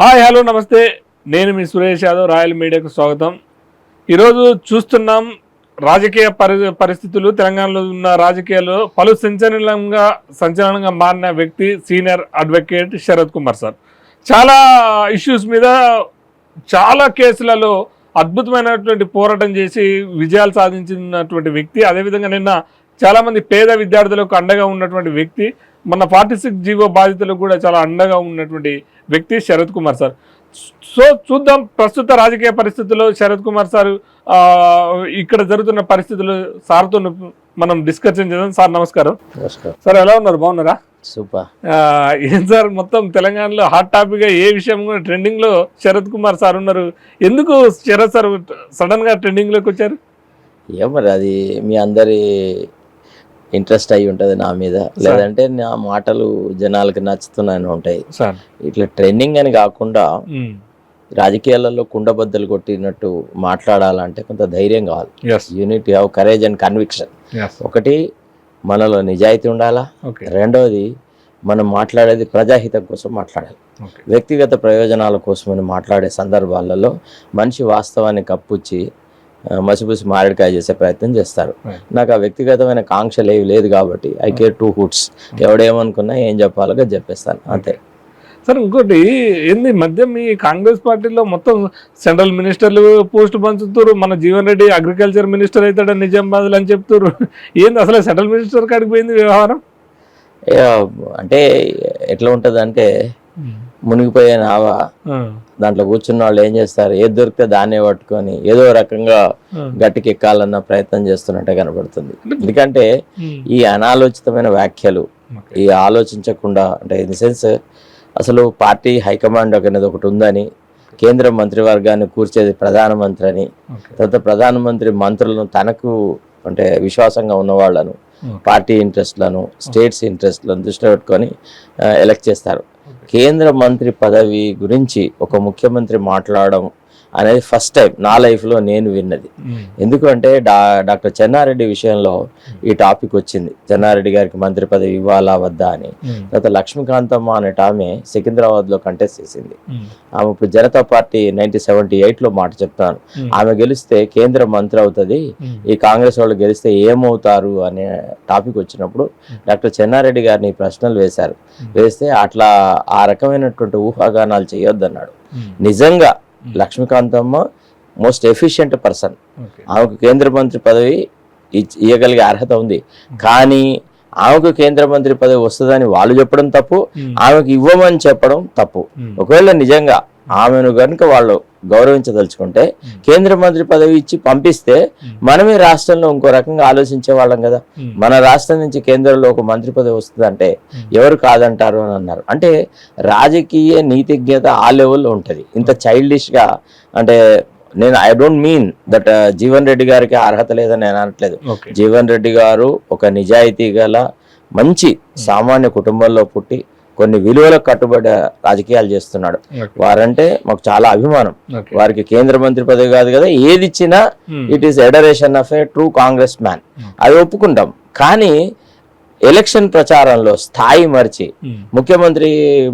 Hi hello నమస్తే, నేను మీ Suresh Yadav, royal మీడియాకు స్వాగతం. ఈరోజు చూస్తున్నాం రాజకీయ పరిస్థితులు. తెలంగాణలో ఉన్న రాజకీయాల్లో పలు సంచలనంగా మారిన వ్యక్తి senior advocate Sarath Kumar sir. చాలా ఇష్యూస్ మీద చాలా కేసులలో అద్భుతమైనటువంటి పోరాటం చేసి విజయాలు సాధించినటువంటి వ్యక్తి. అదేవిధంగా నిన్న చాలామంది పేద విద్యార్థులకు అండగా ఉన్నటువంటి వ్యక్తి. మన 46 జీవో బాధితులకు కూడా చాలా అండగా ఉన్నటువంటి వ్యక్తి శరత్ కుమార్ సార్. సో చూద్దాం ప్రస్తుత రాజకీయ పరిస్థితుల్లో శరత్ కుమార్ సార్ ఇక్కడ జరుగుతున్న పరిస్థితులు సార్తో మనం డిస్కషన్ చేద్దాం. సార్ నమస్కారం. సార్ ఎలా ఉన్నారు, బాగున్నారా? సూపర్. ఏం సార్, మొత్తం తెలంగాణలో హాట్ టాపిక్ గా ఏ విషయం కూడా ట్రెండింగ్ లో శరత్ కుమార్ సార్ ఉన్నారు. ఎందుకు శరత్ సార్ సడన్ గా ట్రెండింగ్ లోకి వచ్చారు? మరి అది మీ అందరి ఇంట్రెస్ట్ అయి ఉంటుంది నా మీద, లేదంటే నా మాటలు జనాలకి నచ్చుతున్నాయని ఉంటాయి. ఇట్లా ట్రెండింగ్ అని కాకుండా రాజకీయాలలో కుండబద్దలు కొట్టినట్టు మాట్లాడాలంటే కొంత ధైర్యం కావాలి. Unit have courage and conviction. ఒకటి, మనలో నిజాయితీ ఉండాలా. రెండవది, మనం మాట్లాడేది ప్రజాహితం కోసం మాట్లాడాలి. వ్యక్తిగత ప్రయోజనాల కోసమని మాట్లాడే సందర్భాలలో మనిషి వాస్తవాన్ని కప్పుచ్చి మసిపూసి మారేడుకాయ చేసే ప్రయత్నం చేస్తారు. నాకు ఆ వ్యక్తిగతమైన కాంక్షలు ఏవి లేదు కాబట్టి ఐ కేర్ 2 hoots. ఎవడేమనుకున్నా ఏం చెప్పాలో చెప్పేస్తాను, అంతే. సార్ ఇంకోటి ఏంది, మధ్య మీ కాంగ్రెస్ పార్టీలో మొత్తం సెంట్రల్ మినిస్టర్లు పోస్ట్ పంచుతారు. మన జీవన్ రెడ్డి అగ్రికల్చర్ మినిస్టర్ అవుతాడని నిజామాబాద్ అని చెప్తారు. ఏంది అసలు సెంట్రల్ మినిస్టర్ కాడికి పోయింది వ్యవహారం? అంటే ఎట్లా ఉంటుంది అంటే, మునిగిపోయే నావా దాంట్లో కూర్చున్న వాళ్ళు ఏం చేస్తారు, ఏది దొరికితే దాన్నే పట్టుకొని ఏదో రకంగా గట్టికి ఎక్కాలన్న ప్రయత్నం చేస్తున్నట్టే కనబడుతుంది. ఎందుకంటే ఈ అనాలోచితమైన వ్యాఖ్యలు, ఈ ఆలోచించకుండా, అంటే ఇన్ ది సెన్స్ అసలు పార్టీ హైకమాండ్ అనేది ఒకటి ఉందని, కేంద్ర మంత్రివర్గాన్ని కూర్చేది ప్రధానమంత్రి అని, తర్వాత ప్రధానమంత్రి మంత్రులను తనకు అంటే విశ్వాసంగా ఉన్న వాళ్ళను, పార్టీ ఇంట్రెస్ట్లను, స్టేట్స్ ఇంట్రెస్ట్లను దృష్టిలో పెట్టుకొని ఎలక్ట్ చేస్తారు. కేంద్ర మంత్రి పదవి గురించి ఒక ముఖ్యమంత్రి మాట్లాడడం అనేది ఫస్ట్ టైం నా లైఫ్లో నేను విన్నది. ఎందుకంటే డాక్టర్ చెన్నారెడ్డి విషయంలో ఈ టాపిక్ వచ్చింది. చెన్నారెడ్డి గారికి మంత్రి పదవి ఇవ్వాలా వద్దా అని. తర్వాత లక్ష్మీకాంతమ్మ అనేట ఆమె సికింద్రాబాద్లో కంటెస్ట్ చేసింది. ఆమె ఇప్పుడు జనతా పార్టీ 1978లో మాట చెప్తాను, ఆమె గెలిస్తే కేంద్ర మంత్రి అవుతుంది, ఈ కాంగ్రెస్ వాళ్ళు గెలిస్తే ఏమవుతారు అనే టాపిక్ వచ్చినప్పుడు డాక్టర్ చెన్నారెడ్డి గారిని ప్రశ్నలు వేస్తే అట్లా ఆ రకమైనటువంటి ఊహాగానాలు చేయొద్దన్నాడు. నిజంగా లక్ష్మీకాంతమ్మ మోస్ట్ ఎఫిషియెంట్ పర్సన్. ఆమెకు కేంద్ర మంత్రి పదవి ఇవ్వగలిగే అర్హత ఉంది. కానీ ఆమెకు కేంద్ర మంత్రి పదవి వస్తుందని వాళ్ళు చెప్పడం తప్పు, ఆమెకు ఇవ్వమని చెప్పడం తప్పు. ఒకవేళ నిజంగా ఆమెను కనుక వాళ్ళు గౌరవించదలుచుకుంటే కేంద్ర మంత్రి పదవి ఇచ్చి పంపిస్తే మనమే రాష్ట్రంలో ఇంకో రకంగా ఆలోచించే వాళ్ళం కదా. మన రాష్ట్రం నుంచి కేంద్రంలో ఒక మంత్రి పదవి వస్తుందంటే ఎవరు కాదంటారు అని అన్నారు. అంటే రాజకీయ నీతిజ్ఞత ఆ లెవెల్లో ఉంటుంది. ఇంత చైల్డిష్గా అంటే I don't mean that Jeevan Reddy గారికి అర్హత లేదని నేను అనట్లేదు. జీవన్ రెడ్డి గారు ఒక నిజాయితీ గల మంచి సామాన్య కుటుంబంలో పుట్టి కొన్ని విలువలకు కట్టుబడి రాజకీయాలు చేస్తున్నాడు. వారంటే మాకు చాలా అభిమానం. వారికి కేంద్ర మంత్రి పదవి కాదు కదా, ఏది ఇచ్చినా it is adoration of A true Congress man, అది ఒప్పుకుంటాం. కానీ ఎలక్షన్ ప్రచారంలో స్థాయి మరిచి ముఖ్యమంత్రి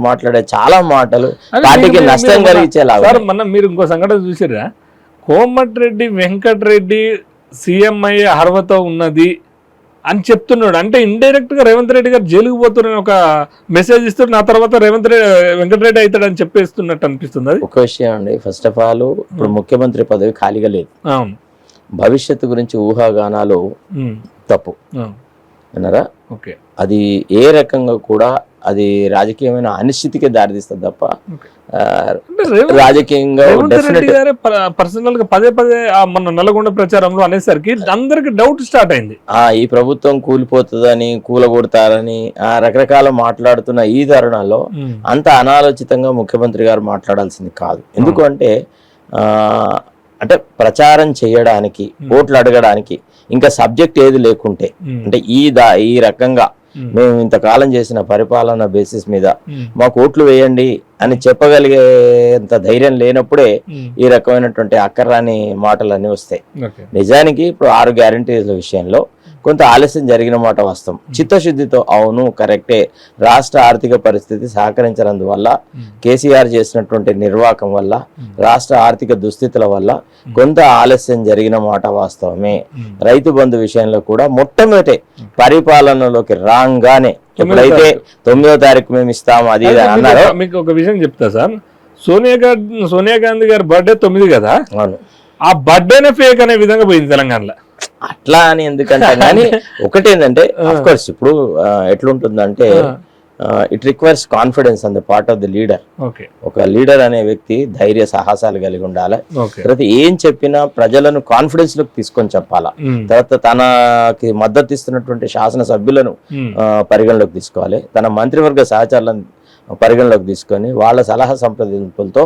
మాట్లాడే చాలా మాటలు పార్టీకి నష్టం కలిగించేలాగా. మీరు ఇంకో సంఘటన చూసారా, కోమటిరెడ్డి వెంకటరెడ్డి సీఎం అయ్యే అర్హత ఉన్నది అని చెప్తున్నాడు. అంటే ఇండైరెక్ట్ గా రేవంత్ రెడ్డి గారు జైలుకు పోతున్నారని ఒక మెసేజ్ ఇస్తూ నా తర్వాత వెంకటరెడ్డి అవుతాడని చెప్పేస్తున్నట్టు అనిపిస్తుంది. అది ఒక విషయం అండి. ఫస్ట్ ఆఫ్ ఆల్ ఇప్పుడు ముఖ్యమంత్రి పదవి ఖాళీగా లేదు. భవిష్యత్తు గురించి ఊహాగానాలు తప్పు విన్నారా. అది ఏ రకంగా కూడా అది రాజకీయమైన అనిశ్చితికే దారితీస్తుంది తప్ప రాజకీయంగా పర్సనల్ గా పదే మన నల్గొండ ప్రచారంలో అనేసరికి అందరికి డౌట్ స్టార్ట్ అయింది. ఈ ప్రభుత్వం కూలిపోతుందని, కూలగొడతారని రకరకాల మాట్లాడుతున్న ఈ తరుణంలో అంత అనాలోచితంగా ముఖ్యమంత్రి గారు మాట్లాడాల్సింది కాదు. ఎందుకంటే అంటే ప్రచారం చేయడానికి, ఓట్లు అడగడానికి ఇంకా సబ్జెక్ట్ ఏది లేకుంటే, అంటే ఈ రకంగా మేము ఇంతకాలం చేసిన పరిపాలన బేసిస్ మీద మాకు ఓట్లు వేయండి అని చెప్పగలిగేంత ధైర్యం లేనప్పుడే ఈ రకమైనటువంటి అక్కర్రాని మాటలన్నీ వస్తాయి. నిజానికి ఇప్పుడు 6 గ్యారంటీల విషయంలో కొంత ఆలస్యం జరిగిన మాట వాస్తవం. చిత్తశుద్ధితో అవును కరెక్టే, రాష్ట్ర ఆర్థిక పరిస్థితి సహకరించినందువల్ల, కేసీఆర్ చేసినటువంటి నిర్వాహకం వల్ల, రాష్ట్ర ఆర్థిక దుస్థితుల వల్ల కొంత ఆలస్యం జరిగిన మాట వాస్తవమే. రైతు బంధు విషయంలో కూడా మొట్టమొదటి పరిపాలనలోకి రాగానే ఎప్పుడైతే 9వ తారీఖు మేము ఇస్తాము అది అన్నారో, మీకు ఒక విషయం చెప్తా సార్, సోనియా గాంధీ గారి బర్త్డే 9 కదా, అవును ఆ బర్త్డేనే ఫేక్ అనే విధంగా పోయింది తెలంగాణలో. అట్లా అని ఎందుకంటే కానీ ఒకటి ఏంటంటే అఫ్ కోర్స్ ఇప్పుడు ఎట్లుంటుందంటే it requires confidence on the part of the leader. ఒక లీడర్ అనే వ్యక్తి ధైర్య సాహసాలు కలిగి ఉండాలి. తర్వాత ఏం చెప్పినా ప్రజలను కాన్ఫిడెన్స్ లోకి తీసుకొని చెప్పాలా. తర్వాత తనకి మద్దతు ఇస్తున్నటువంటి శాసనసభ్యులను పరిగణలోకి తీసుకోవాలి, తన మంత్రివర్గ సహచరులను పరిగణలోకి తీసుకొని వాళ్ళ సలహా సంప్రదింపులతో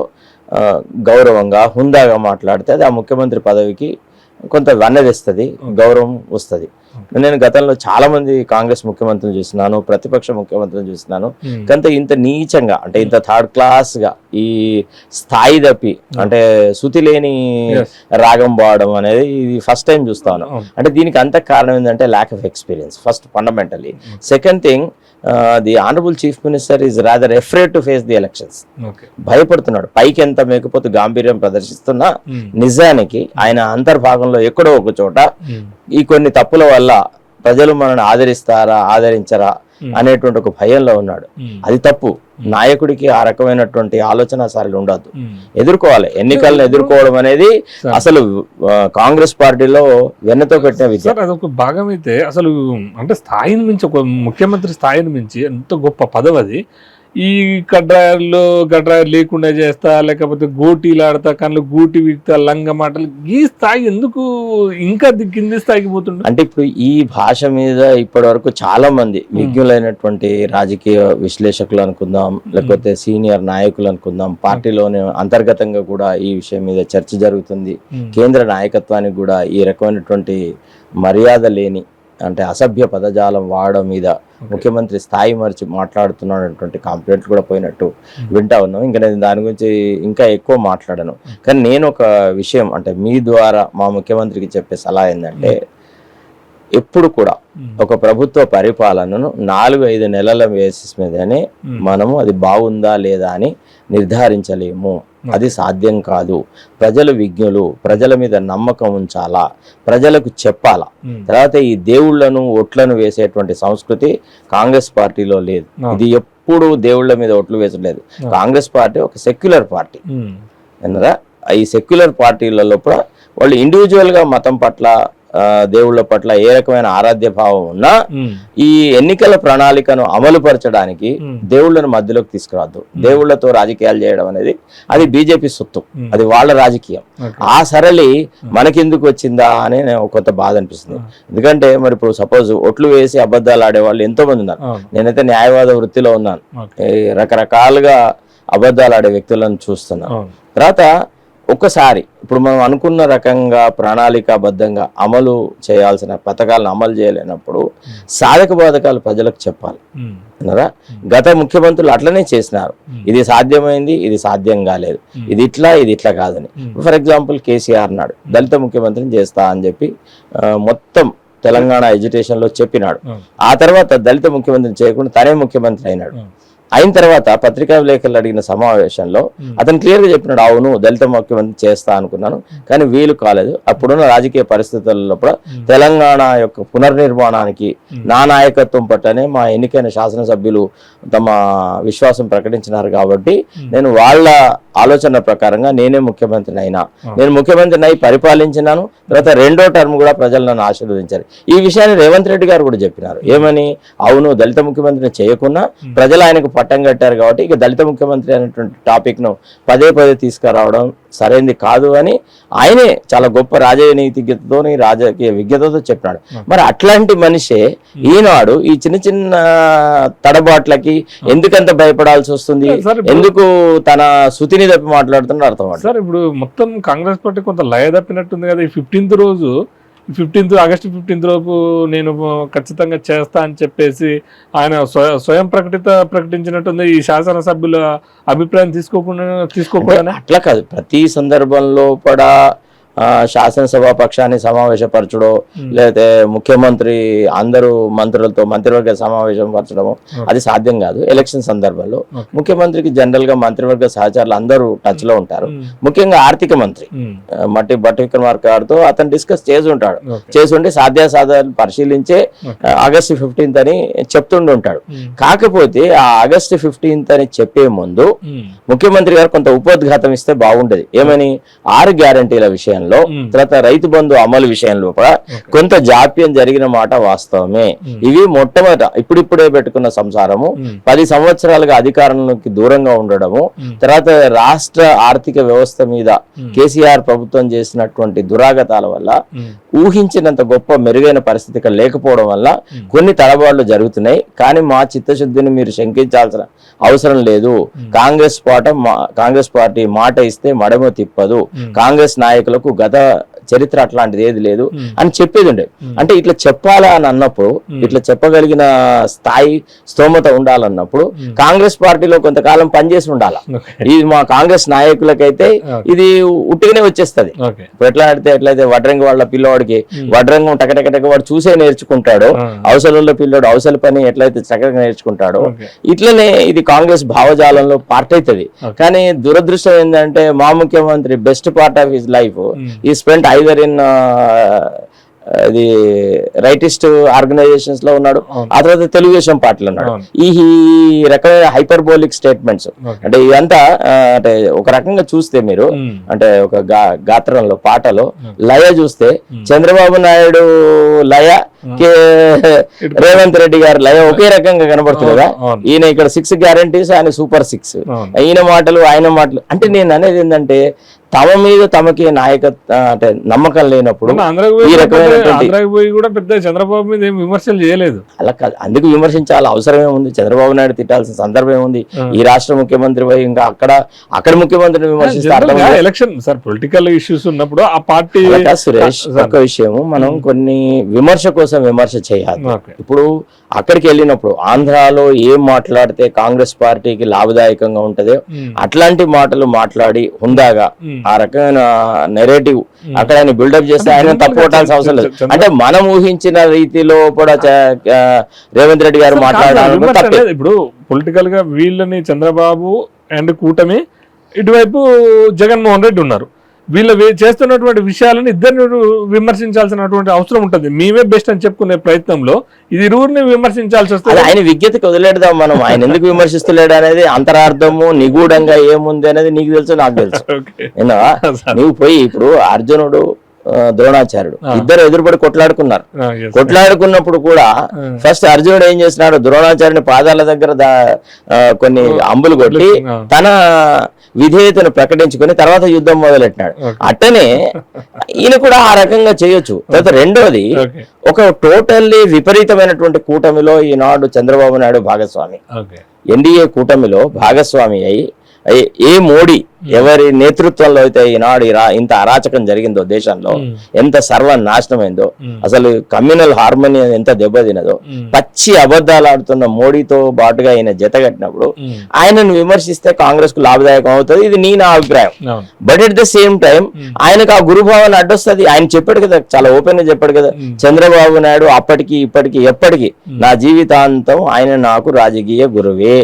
గౌరవంగా హుందాగా మాట్లాడితే అది ఆ ముఖ్యమంత్రి పదవికి కొంత వన్నదిస్తుంది, గౌరవం వస్తుంది. నేను గతంలో చాలా మంది కాంగ్రెస్ ముఖ్యమంత్రులు చూసినాను, ప్రతిపక్ష ముఖ్యమంత్రులు చూసినాను. కానీ ఇంత నీచంగా అంటే ఇంత థర్డ్ క్లాస్ గా ఈ స్థాయి తప్పి అంటే శృతి లేని రాగం పోవడం అనేది ఇది ఫస్ట్ టైం చూస్తాను. అంటే దీనికి అంత కారణం ఏంటంటే lack of experience first fundamentally. Second thing, the honourable chief minister is rather afraid to face the elections. భయపడుతున్నాడు. పైకి ఎంత మేకపోతే గాంభీర్యం ప్రదర్శిస్తున్నా నిజానికి ఆయన అంతర్భాగంలో ఎక్కడో ఒక చోట ఈ కొన్ని తప్పుల వల్ల ప్రజలు మనల్ని ఆదరిస్తారా ఆదరించరా అనేటువంటి ఒక భయంలో ఉన్నాడు. అది తప్పు. నాయకుడికి ఆ రకమైనటువంటి ఆలోచన సార్లు ఉండద్దు. ఎదుర్కోవాలి, ఎన్నికలను ఎదుర్కోవడం అనేది అసలు కాంగ్రెస్ పార్టీలో వెన్నతో పెట్టిన విద్య. అదొక భాగం అయితే అసలు అంటే స్థాయిని మించి ఒక ముఖ్యమంత్రి స్థాయిని మించి ఎంత గొప్ప పదవి అది. ఈ గడ్రాయర్లు లేకుండా చేస్తా, లేకపోతే గోటీలు ఆడతా, కళ్ళు గూటి వీక్తా, లంగ మాటలు, ఈ స్థాయి ఎందుకు ఇంకా కింది స్థాయికి పోతుండే? అంటే ఇప్పుడు ఈ భాష మీద ఇప్పటి వరకు చాలా మంది విజ్ఞులైనటువంటి రాజకీయ విశ్లేషకులు అనుకుందాం, లేకపోతే సీనియర్ నాయకులు అనుకుందాం, పార్టీలోనే అంతర్గతంగా కూడా ఈ విషయం మీద చర్చ జరుగుతుంది. కేంద్ర నాయకత్వానికి కూడా ఈ రకమైనటువంటి మర్యాద లేని అంటే అసభ్య పదజాలం వాడడం మీద ముఖ్యమంత్రి స్థాయి మరిచి మాట్లాడుతున్నటువంటి కంప్లైంట్లు కూడా పోయినట్టు వింటా ఉన్నాం. ఇంకా నేను దాని గురించి ఇంకా ఎక్కువ మాట్లాడను. కానీ నేను ఒక విషయం అంటే మీ ద్వారా మా ముఖ్యమంత్రికి చెప్పే సలహా ఏంటంటే, ఎప్పుడు కూడా ఒక ప్రభుత్వ పరిపాలనను 4-5 నెలల బేసిస్ మీదనే మనము అది బాగుందా లేదా అని నిర్ధారించలేము. అది సాధ్యం కాదు. ప్రజలు విజ్ఞులు, ప్రజల మీద నమ్మకం ఉంచాలా, ప్రజలకు చెప్పాలా. తర్వాత ఈ దేవుళ్లను ఒట్లను వేసేటువంటి సంస్కృతి కాంగ్రెస్ పార్టీలో లేదు. ఇది ఎప్పుడు దేవుళ్ల మీద ఒట్లు వేసలేదు. కాంగ్రెస్ పార్టీ ఒక సెక్యులర్ పార్టీ అన్నారా. ఈ సెక్యులర్ పార్టీలలో కూడా వాళ్ళు ఇండివిజువల్ గా మతం పట్ల దేవుళ్ళ పట్ల ఏ రకమైన ఆరాధ్య భావం ఉన్నా ఈ ఎన్నికల ప్రణాళికను అమలు పరచడానికి దేవుళ్ళను మధ్యలోకి తీసుకురావద్దు. దేవుళ్లతో రాజకీయాలు చేయడం అనేది అది బీజేపీ సొత్తు, అది వాళ్ళ రాజకీయం. ఆ సరళి మనకెందుకు వచ్చిందా అని కొంత బాధ అనిపిస్తుంది. ఎందుకంటే మరి ఇప్పుడు సపోజ్ ఒట్లు వేసి అబద్ధాలు ఆడే వాళ్ళు ఎంతో మంది ఉన్నారు. నేనైతే న్యాయవాద వృత్తిలో ఉన్నాను, రకరకాలుగా అబద్ధాలు ఆడే వ్యక్తులను చూస్తున్నాను. తర్వాత ఒక్కసారి ఇప్పుడు మనం అనుకున్న రకంగా ప్రణాళికాబద్ధంగా అమలు చేయాల్సిన పథకాలను అమలు చేయలేనప్పుడు సాధక బాధకాలు ప్రజలకు చెప్పాలి అన్నారా. గత ముఖ్యమంత్రులు అట్లనే చేసినారు. ఇది సాధ్యమైంది, ఇది సాధ్యం కాలేదు, ఇది ఇట్లా కాదని. ఫర్ ఎగ్జాంపుల్ కేసీఆర్ నాడు దళిత ముఖ్యమంత్రిని చేస్తా అని చెప్పి మొత్తం తెలంగాణ ఎడ్యుకేషన్ లో చెప్పినాడు. ఆ తర్వాత దళిత ముఖ్యమంత్రిని చేయకుండా తనే ముఖ్యమంత్రి అయిన తర్వాత పత్రికా విలేకరులు అడిగిన సమావేశంలో అతను క్లియర్ గా చెప్పినాడు, అవును దళిత ముఖ్యమంత్రి చేస్తా అనుకున్నాను కానీ వీలు కాలేదు. అప్పుడున్న రాజకీయ పరిస్థితులలో కూడా తెలంగాణ యొక్క పునర్నిర్మాణానికి నా నాయకత్వం పట్టనే మా ఎన్నికైన శాసనసభ్యులు తమ విశ్వాసం ప్రకటించినారు కాబట్టి నేను వాళ్ళ ఆలోచన ప్రకారంగా నేనే ముఖ్యమంత్రిని అయినా, నేను ముఖ్యమంత్రిని అయి పరిపాలించినాను. తర్వాత 2వ టర్మ్ కూడా ప్రజలు నన్ను ఆశీర్వదించారు. ఈ విషయాన్ని రేవంత్ రెడ్డి గారు కూడా చెప్పినారు. ఏమని? అవును దళిత ముఖ్యమంత్రిని చేయకుండా ప్రజలు ఆయనకు పట్టం కట్టారు కాబట్టి ఇక దళిత ముఖ్యమంత్రి అనేటువంటి టాపిక్ ను పదే తీసుకురావడం సరైనది కాదు అని ఆయనే చాలా గొప్ప రాజనీతిజ్ఞతతో రాజకీయ విజ్ఞతతో చెప్పినాడు. మరి అట్లాంటి మనిషే ఈనాడు ఈ చిన్న చిన్న తడబాట్లకి ఎందుకంత భయపడాల్సి వస్తుంది? ఎందుకు తన శృతిని తప్పి మాట్లాడుతున్నారు అర్థం అవుతుంది. సార్ ఇప్పుడు మొత్తం కాంగ్రెస్ పార్టీ కొంత లయ తప్పినట్టుంది కదా. ఈ 15th ఆగస్టు 15 రోజు నేను ఖచ్చితంగా చేస్తా అని చెప్పేసి ఆయన స్వయం ప్రకటించినట్టుంది. ఈ శాసనసభ్యుల అభిప్రాయం తీసుకోకుండా అట్లా కాదు. ప్రతి సందర్భంలో కూడా శాసనసభ పక్షాన్ని సమావేశపరచడో లేకపోతే ముఖ్యమంత్రి అందరూ మంత్రులతో మంత్రివర్గ సమావేశం పరచడము అది సాధ్యం కాదు. ఎలక్షన్ సందర్భంలో ముఖ్యమంత్రికి జనరల్ గా మంత్రివర్గ సహచరులు అందరూ టచ్ లో ఉంటారు. ముఖ్యంగా ఆర్థిక మంత్రి భట్టి విక్రమార్క గారితో అతను డిస్కస్ చేసి సాధ్యాసాధ్యాలు పరిశీలించే ఆగస్టు 15th అని చెప్తుండి ఉంటాడు. కాకపోతే ఆ ఆగస్టు 15th అని చెప్పే ముందు ముఖ్యమంత్రి గారు కొంత ఉపోద్ఘాతం ఇస్తే బాగుండేది. ఏమని 6 గ్యారంటీల విషయంలో తర్వాత రైతు బంధు అమలు విషయంలో కూడా కొంత జాప్యం జరిగిన మాట వాస్తవమే. ఇవి మొట్టమొదట ఇప్పుడిప్పుడే పెట్టుకున్న సంసారము 10 సంవత్సరాలుగా అధికారంలోకి దూరంగా ఉండడము, తర్వాత రాష్ట్ర ఆర్థిక వ్యవస్థ మీద కేసీఆర్ ప్రభుత్వం చేసినటువంటి దురాగతాల వల్ల ఊహించినంత గొప్ప మెరుగైన పరిస్థితి ఇక్కడ లేకపోవడం వల్ల కొన్ని తడబాట్లు జరుగుతున్నాయి. కానీ మా చిత్తశుద్ధిని మీరు శంకించాల్సిన అవసరం లేదు. కాంగ్రెస్ పార్టీ మాట ఇస్తే మడమ తిప్పదు. కాంగ్రెస్ నాయకులకు గత చరిత్ర అట్లాంటిది ఏది లేదు అని చెప్పేది ఉండే. అంటే ఇట్లా చెప్పాలా అని అన్నప్పుడు, ఇట్లా చెప్పగలిగిన స్థాయి స్తోమత ఉండాలన్నప్పుడు కాంగ్రెస్ పార్టీలో కొంతకాలం పనిచేసి ఉండాలా. ఇది మా కాంగ్రెస్ నాయకులకైతే ఇది ఉట్టిగానే వచ్చేస్తుంది. ఇప్పుడు ఎట్లయితే వడ్రంగి వాళ్ళ పిల్లవాడికి వడ్రంగం టకటక వాడు చూసే నేర్చుకుంటాడో, అవసరంలో పిల్లవాడు అవసర పని ఎట్లయితే చక్కగా నేర్చుకుంటాడో, ఇట్లనే ఇది కాంగ్రెస్ భావజాలంలో పార్ట్ అవుతుంది. కానీ దురదృష్టం ఏంటంటే మా ముఖ్యమంత్రి best part of his life ఈ స్పెంట్ ఐదర్ ఇన్ అది రైటిస్ట్ ఆర్గనైజేషన్స్ లో ఉన్నాడు, ఆ తర్వాత తెలుగుదేశం పార్టీలో ఉన్నాడు. ఈ రకమైన హైపర్బోలిక్ స్టేట్మెంట్స్ అంటే ఇదంతా అంటే ఒక రకంగా చూస్తే మీరు అంటే ఒక గాత్రంలో పాటలో లయ చూస్తే చంద్రబాబు నాయుడు లయ రేవంత్ రెడ్డి గారు లయ ఒకే రకంగా కనబడుతుంది కదా. ఈయన ఇక్కడ 6 గ్యారంటీస్, ఆయన సూపర్ 6. ఆయన మాటలు అంటే నేను అనేది ఏంటంటే తమ మీద తమకి నాయకత్వం అంటే నమ్మకం లేనప్పుడు ఈ రకమైన చంద్రబాబు మీద విమర్శలు చేయలేదు. అలా కాదు, అందుకు విమర్శించాలి అవసరం ఏముంది? చంద్రబాబు నాయుడు తిట్టాల్సిన సందర్భం ఏముంది? ఈ రాష్ట్ర ముఖ్యమంత్రి పోయి ఇంకా అక్కడ ముఖ్యమంత్రిని విమర్శిస్తారు. ఎలక్షన్ సార్ పొలిటికల్ ఇష్యూస్ ఉన్నప్పుడు ఆ పార్టీ సురేష్ ఒక విషయము మనం కొన్ని విమర్శ కోసం విమర్శ చేయాలి. ఇప్పుడు అక్కడికి వెళ్ళినప్పుడు ఆంధ్రాలో ఏం మాట్లాడితే కాంగ్రెస్ పార్టీకి లాభదాయకంగా ఉంటదో అట్లాంటి మాటలు మాట్లాడి హుందాగా ఆ రకమైన నెరేటివ్ అక్కడ ఆయన బిల్డప్ చేస్తే ఆయన తప్పుకోవాల్సిన అవసరం లేదు. అంటే మనం ఊహించిన రీతిలో కూడా రేవంత్ రెడ్డి గారు మాట్లాడారు. ఇప్పుడు పొలిటికల్ గా వీళ్ళని చంద్రబాబు అండ్ కూటమి, ఇటువైపు జగన్మోహన్ రెడ్డి ఉన్నారు. వీళ్ళు చేస్తున్నటువంటి విషయాలను ఇద్దరిని విమర్శించాల్సినటువంటి అవసరం ఉంటుంది. మేమే బెస్ట్ అని చెప్పుకునే ప్రయత్నంలో ఇది ఇరువురిని విమర్శించాల్సి వస్తుంది. ఆయన విజ్ఞతకి వదిలేడదాం మనం. ఆయన ఎందుకు విమర్శిస్తలేడు అనేది అంతరార్థము నిగూఢంగా ఏముంది అనేది నీకు తెలుసు, నాకు తెలుసు. నువ్వు పోయి ఇప్పుడు అర్జునుడు ద్రోణాచార్యుడు ఇద్దరు ఎదురుపడి కొట్లాడుకున్నప్పుడు కూడా ఫస్ట్ అర్జునుడు ఏం చేసినాడు, ద్రోణాచార్యుని పాదాల దగ్గర కొన్ని అంబులు కొట్టి తన విధేయతను ప్రకటించుకొని తర్వాత యుద్ధం మొదలెట్టినాడు. అట్టనే ఈయన కూడా ఆ రకంగా చేయొచ్చు. తర్వాత రెండోది, ఒక టోటల్లీ విపరీతమైనటువంటి కూటమిలో ఈనాడు చంద్రబాబు నాయుడు భాగస్వామి, ఎన్డీఏ కూటమిలో భాగస్వామి అయి ఏ మోడీ ఎవరి నేతృత్వంలో అయితే ఈనాడు ఇంత అరాచకం జరిగిందో, దేశంలో ఎంత సర్వనాశనమైందో, అసలు కమ్యూనల్ హార్మోని ఎంత దెబ్బతినదో, పచ్చి అబద్ధాలు ఆడుతున్న మోడీతో బాటుగా ఆయన జతగట్టినప్పుడు ఆయనను విమర్శిస్తే కాంగ్రెస్ కు లాభదాయకం అవుతుంది. ఇది నా అభిప్రాయం. But at the same time ఆయనకు ఆ గురుభావన అడ్డొస్తుంది. ఆయన చెప్పాడు కదా, చాలా ఓపెన్ గా చెప్పాడు కదా, చంద్రబాబు నాయుడు అప్పటికి ఇప్పటికి ఎప్పటికీ నా జీవితాంతం ఆయన నాకు రాజకీయ గురువే,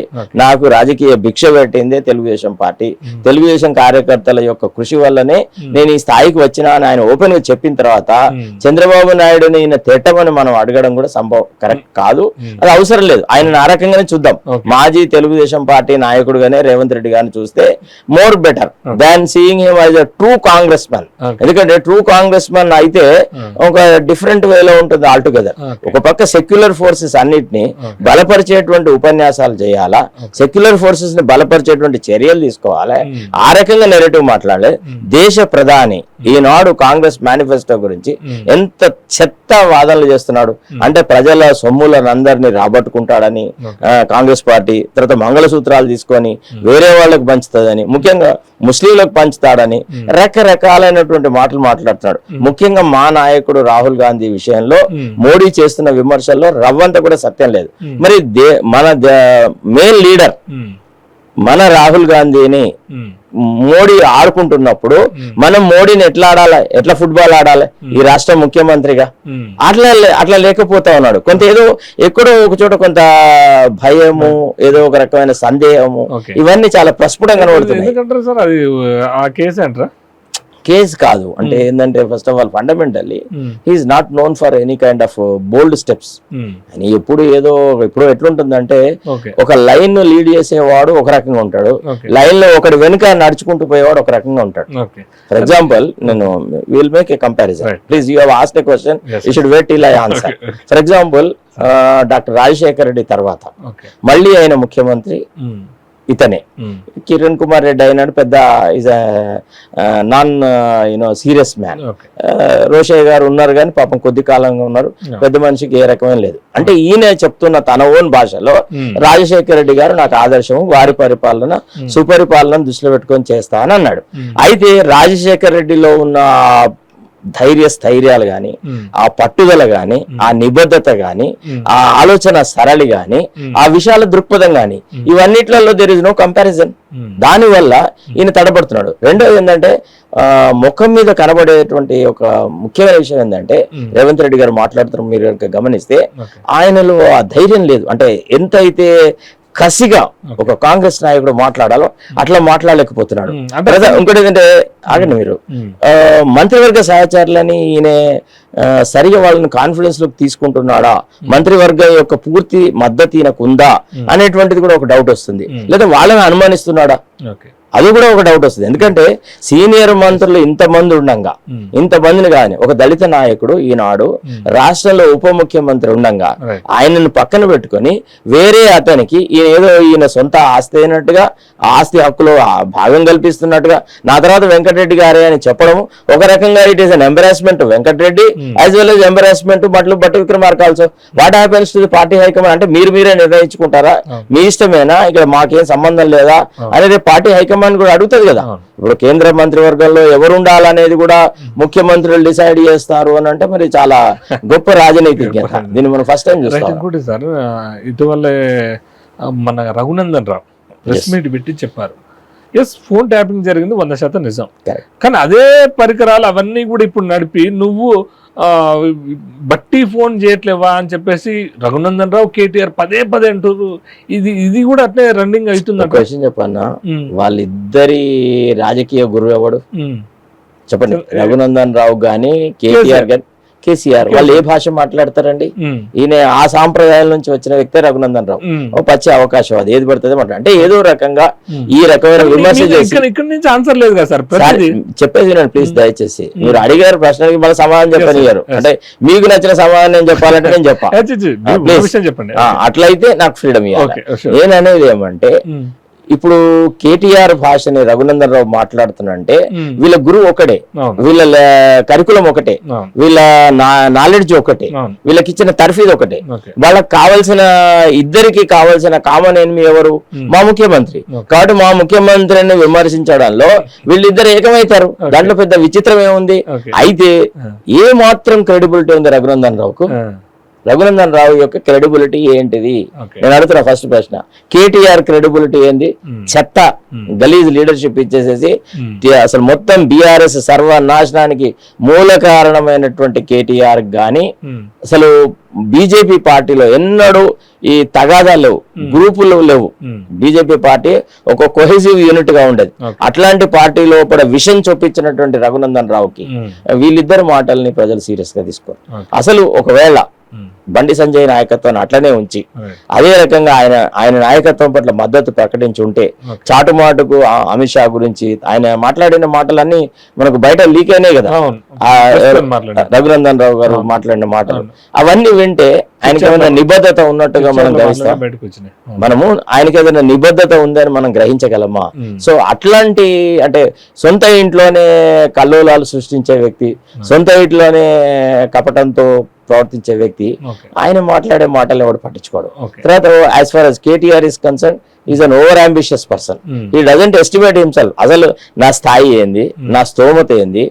నాకు రాజకీయ భిక్ష పెట్టిందే తెలుగుదేశం పార్టీ, తెలుగుదేశం కార్యకర్తల యొక్క కృషి వల్లనే నేను ఈ స్థాయికి వచ్చినా అని ఆయన ఓపెన్ గా చెప్పిన తర్వాత చంద్రబాబు నాయుడుని ఈయన తిట్టమని మనం అడగడం కూడా సంభవం కరెక్ట్ కాదు. అది అవసరం లేదు. ఆయన ఆ రకంగానే చూద్దాం. మాజీ తెలుగుదేశం పార్టీ నాయకుడుగానే రేవంత్ రెడ్డి గారిని చూస్తే more better than seeing him as a true Congress man. ఎందుకంటే ట్రూ కాంగ్రెస్ మ్యాన్ అయితే ఒక డిఫరెంట్ వేలో ఉంటుంది ఆల్టుగెదర్. ఒక పక్క సెక్యులర్ ఫోర్సెస్ అన్నిటిని బలపరిచేటువంటి ఉపన్యాసాలు చేయాలా, సెక్యులర్ ఫోర్సెస్ ని బలపరిచేటువంటి చర్యలు తీసుకోవాలి, ఆ రకంగా నెరేటివ్ మాట్లాడలే. దేశ ప్రధాని ఈనాడు కాంగ్రెస్ మేనిఫెస్టో గురించి ఎంత చెత్త వాదనలు చేస్తున్నాడు అంటే ప్రజల సొమ్ములను అందరినీ రాబట్టుకుంటాడని కాంగ్రెస్ పార్టీ, తర్వాత మంగళసూత్రాలు తీసుకొని వేరే వాళ్ళకు పంచుతుందని, ముఖ్యంగా ముస్లింలకు పంచుతాడని రకరకాలైనటువంటి మాటలు మాట్లాడుతున్నాడు. ముఖ్యంగా మా నాయకుడు రాహుల్ గాంధీ విషయంలో మోడీ చేస్తున్న విమర్శల్లో రవ్వంత కూడా సత్యం లేదు. మరి మన మెయిన్ లీడర్ మన రాహుల్ గాంధీని మోడీ ఆడుకుంటున్నప్పుడు మనం మోడీని ఎట్లా ఆడాలి, ఎట్లా ఫుట్బాల్ ఆడాలి ఈ రాష్ట్ర ముఖ్యమంత్రిగా, అట్లా లేకపోతా ఉన్నాడు. కొంత ఏదో ఎక్కడో ఒక చోట కొంత భయము, ఏదో ఒక రకమైన సందేహము, ఇవన్నీ చాలా ప్రస్ఫుటంగా కనబడుతున్నాయి. ఎందుకంటారు సార్ అది ఆ కేసు అంటారా? కేసు కాదు అంటే ఏంటంటే first of all fundamentally he is not known for any kind of bold steps. అని ఎప్పుడు ఎట్లుంటుందంటే ఒక లైన్ లీడ్ చేసేవాడు ఒక రకంగా ఉంటాడు, లైన్ లో ఒకటి వెనుక నడుచుకుంటూ పోయేవాడు ఒక రకంగా ఉంటాడు. ఫర్ ఎగ్జాంపుల్ నేను will make a comparison, please you have asked a question, you should wait till I answer. For example doctor Rajasekhar Reddy తర్వాత మళ్ళీ ఆయన ముఖ్యమంత్రి ఇతనే, కిరణ్ కుమార్ రెడ్డి అయినాడు, పెద్ద is non serious man. Rosaiah garu ఉన్నారు కానీ పాపం కొద్ది కాలంగా ఉన్నారు, పెద్ద మనిషికి ఏ రకమైన లేదు. అంటే ఈయన చెప్తున్న తన ఓన్ భాషలో రాజశేఖర రెడ్డి గారు నాకు ఆదర్శం, వారి పరిపాలన సుపరిపాలన దృష్టిలో పెట్టుకొని చేస్తా అని అన్నాడు. అయితే రాజశేఖర రెడ్డిలో ఉన్న స్థైర్యాలు గాని, ఆ పట్టుదల గాని, ఆ నిబద్ధత గాని, ఆ ఆలోచన సరళి గాని, ఆ విశాల దృక్పథం గాని, ఇవన్నిట్లలో దేర్ ఇస్ నో కంపారిజన్. దానివల్ల ఈయన తడబడుతున్నాడు. రెండోది ఏంటంటే ముఖం మీద కనబడేటువంటి ఒక ముఖ్యమైన విషయం ఏంటంటే రేవంత్ రెడ్డి గారు మాట్లాడుతున్నారు, మీరు గమనిస్తే ఆయనలో ఆ ధైర్యం లేదు. అంటే ఎంతైతే కసిగా ఒక కాంగ్రెస్ నాయకుడు మాట్లాడాలో అట్లా మాట్లాడలేకపోతున్నాడు. ఇంకోటి ఏంటంటే ఆగండి మీరు, మంత్రివర్గ సహచరులని ఈయన సరిగా వాళ్ళని కాన్ఫిడెన్స్ లోకి తీసుకుంటున్నాడా, మంత్రివర్గం యొక్క పూర్తి మద్దతు ఈయనకు ఉందా అనేటువంటిది కూడా ఒక డౌట్ వస్తుంది. లేదా వాళ్ళని అనుమానిస్తున్నాడా, అది కూడా ఒక డౌట్ వస్తుంది. ఎందుకంటే సీనియర్ మంత్రులు ఇంతమంది ఉండంగా, ఇంతమందిని కానీ ఒక దళిత నాయకుడు ఈనాడు రాష్ట్రంలో ఉప ముఖ్యమంత్రి ఉండంగా ఆయనను పక్కన పెట్టుకొని వేరే అతనికి ఈయన సొంత ఆస్తి అయినట్టుగా, ఆస్తి హక్కులో భాగం కల్పిస్తున్నట్టుగా, నా తర్వాత వెంకటరెడ్డి గారే అని చెప్పడం ఒక రకంగా it is an embarrassment Venkat Reddy as well as embarrassment Bhatti Vikramarka also. What happens to the party హైకమాండ్ అంటే మీరే నిర్ణయించుకుంటారా, మీ ఇష్టమేనా, ఇక్కడ మాకేం సంబంధం లేదా అనేది పార్టీ హైకమాండ్ కూడా అడుగుతుంది కదా. ఇప్పుడు కేంద్ర మంత్రివర్గంలో ఎవరు ఉండాలనేది కూడా ముఖ్యమంత్రులు డిసైడ్ చేస్తారు అని అంటే మరి చాలా గొప్ప రాజనీతిజ్ఞత. దీన్ని మనం ఫస్ట్ టైం చూస్తాం. సార్ ఇటీవల మన రఘునందన్ రావు ప్రెస్ మీట్ పెట్టి చెప్పారు, ఎస్ ఫోన్ ట్యాపింగ్ జరిగింది 100% నిజం, కానీ అదే పరికరాలు అవన్నీ కూడా ఇప్పుడు నడిపి నువ్వు బట్టి ఫోన్ చేయట్లేవా అని చెప్పేసి రఘునందన్ రావు కేటీఆర్ పదే అంటారు. ఇది కూడా అట్లే రన్నింగ్ అవుతుంది. క్వశ్చన్ చెప్పన్నా, వాళ్ళిద్దరి రాజకీయ గురువు ఎవడు చెప్పండి? రఘునందన్ రావు గాని కేటీఆర్ గాని కేసీఆర్ వాళ్ళు ఏ భాష మాట్లాడతారండి? ఈయన ఆ సాంప్రదాయాల నుంచి వచ్చిన వ్యక్తే రఘునందన్ రావు. పచ్చి అవకాశం అది ఏది పడుతుంది మాట్లాడు అంటే ఏదో రకంగా ఈ రకమైన విమర్శ చేసి ఇక్కడ నుంచి ఆన్సర్ లేదు కదా సార్. చెప్పేది నేను ప్లీజ్ దయచేసి, మీరు అడిగారు ప్రశ్నకి మళ్ళీ సమాధానం చెప్పనియ్యారు. అంటే మీకు నచ్చిన సమాధానం నేను చెప్పాలంటే నేను చెప్పండి. అట్లయితే నాకు ఫ్రీడమ్ ఇవ్వాలి. నేననేది ఏమంటే ఇప్పుడు కేటీఆర్ భాషని రఘునందన్ రావు మాట్లాడుతున్నంటే వీళ్ళ గురువు ఒకటే, వీళ్ళ కరికులం ఒకటే, వీళ్ళ నాలెడ్జ్ ఒకటే, వీళ్ళకి ఇచ్చిన తర్ఫీదు ఒకటే. వాళ్ళకి కావాల్సిన ఇద్దరికి కావాల్సిన కామన్ ఎనిమి ఎవరు? మా ముఖ్యమంత్రి. కాబట్టి మా ముఖ్యమంత్రిని విమర్శించడంలో వీళ్ళిద్దరు ఏకమవుతారు. దాంట్లో పెద్ద విచిత్రం ఏముంది? అయితే ఏ మాత్రం క్రెడిబిలిటీ ఉంది రఘునందన్ రావుకు? రఘునందన్ రావు యొక్క క్రెడిబిలిటీ ఏంటిది? నేను అడుగుతున్నా ఫస్ట్ ప్రశ్న. కేటీఆర్ క్రెడిబిలిటీ ఏంది? చెత్త గలీజ్ లీడర్షిప్ ఇచ్చేసేసి అసలు మొత్తం బీఆర్ఎస్ సర్వనాశనానికి మూల కారణమైనటువంటి కేటీఆర్ గాని అసలు బీజేపీ పార్టీలో ఎన్నడూ ఈ తగాదాలు లేవు, గ్రూపులు లేవు. బీజేపీ పార్టీ ఒక కొహెసివ్ యూనిట్ గా ఉండేది. అట్లాంటి పార్టీ లోపల విషం చొప్పించినటువంటి రఘునందన్ రావుకి వీళ్ళిద్దరు మాటల్ని ప్రజలు సీరియస్ గా తీసుకోరు. అసలు ఒకవేళ బండి సంజయ్ నాయకత్వాన్ని అట్లనే ఉంచి అదే రకంగా ఆయన నాయకత్వం పట్ల మద్దతు ప్రకటించి ఉంటే చాటుమాటుకు అమిత్ షా గురించి ఆయన మాట్లాడిన మాటలన్నీ మనకు బయట లీక్ అయినాయి కదా. రఘునందన్ రావు గారు మాట్లాడిన మాటలు అవన్నీ వింటే ఆయనకి ఏమైనా నిబద్ధత ఉన్నట్టుగా మనం గ్రహిస్తాం. మనము ఆయనకి ఏదైనా నిబద్ధత ఉందని మనం గ్రహించగలమా? సో అట్లాంటి అంటే సొంత ఇంట్లోనే కల్లోలాలు సృష్టించే వ్యక్తి, సొంత ఇంట్లోనే కపటంతో ప్రవర్తించే వ్యక్తి, ఆయన మాట్లాడే మాటలు ఎవడు పట్టించుకోడు. తర్వాత as far as KTR is concern, is an over ambitious person. He doesn't estimate himself. అసలు నా స్థాయి ఏంది, నా స్తోమత ఏంది,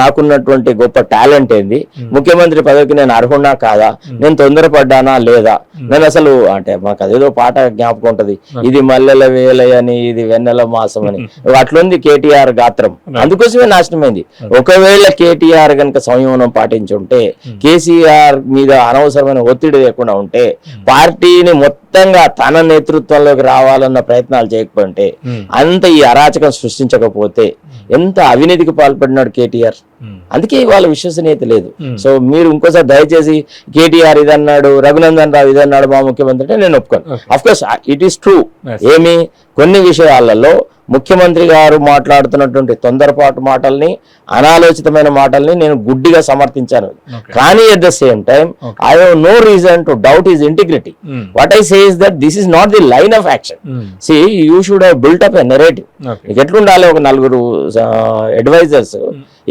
నాకున్నటువంటి గొప్ప టాలెంట్ ఏంది, ముఖ్యమంత్రి పదవికి నేను అర్హున్నా కాదా, నేను తొందరపడ్డానా లేదా, నేను అసలు అంటే మాకు అదేదో పాట జ్ఞాపకం ఉంటది, ఇది మల్లెల వేలయని ఇది వెన్నెల మాసం అని, అట్లుంది కేటీఆర్ గాత్రం. అందుకోసమే నాశనమైంది. ఒకవేళ కేటీఆర్ కనుక సంయమనం పాటించుంటే, కేసీఆర్ మీద అనవసరమైన ఒత్తిడి లేకుండా ఉంటే, పార్టీని మొత్తంగా తన నేతృత్వంలోకి రావాలన్న ప్రయత్నాలు చేయకపోతే, అంత ఈ అరాచకం సృష్టించకపోతే, ఎంత అవినీతికి పాల్పడినాడు కేటీఆర్. అందుకే వాళ్ళ విశ్వసనీయత లేదు. సో మీరు ఇంకోసారి దయచేసి కేటీఆర్ ఇదన్నాడు, రఘునందన్ రావు ఇదన్నాడు మా ముఖ్యమంత్రి అంటే నేను ఒప్పుకోను. Of course it is true. ఏమి కొన్ని విషయాలలో ముఖ్యమంత్రి గారు మాట్లాడుతున్నటువంటి తొందరపాటు మాటల్ని, అనాలోచితమైన మాటల్ని నేను గుడ్డిగా సమర్థించాను. కానీ at the same time I have no reason to doubt his integrity. What I say is that this is not the line of action. See you should have built up a narrative. ఎట్లుండాలి, ఒక నలుగురు advisors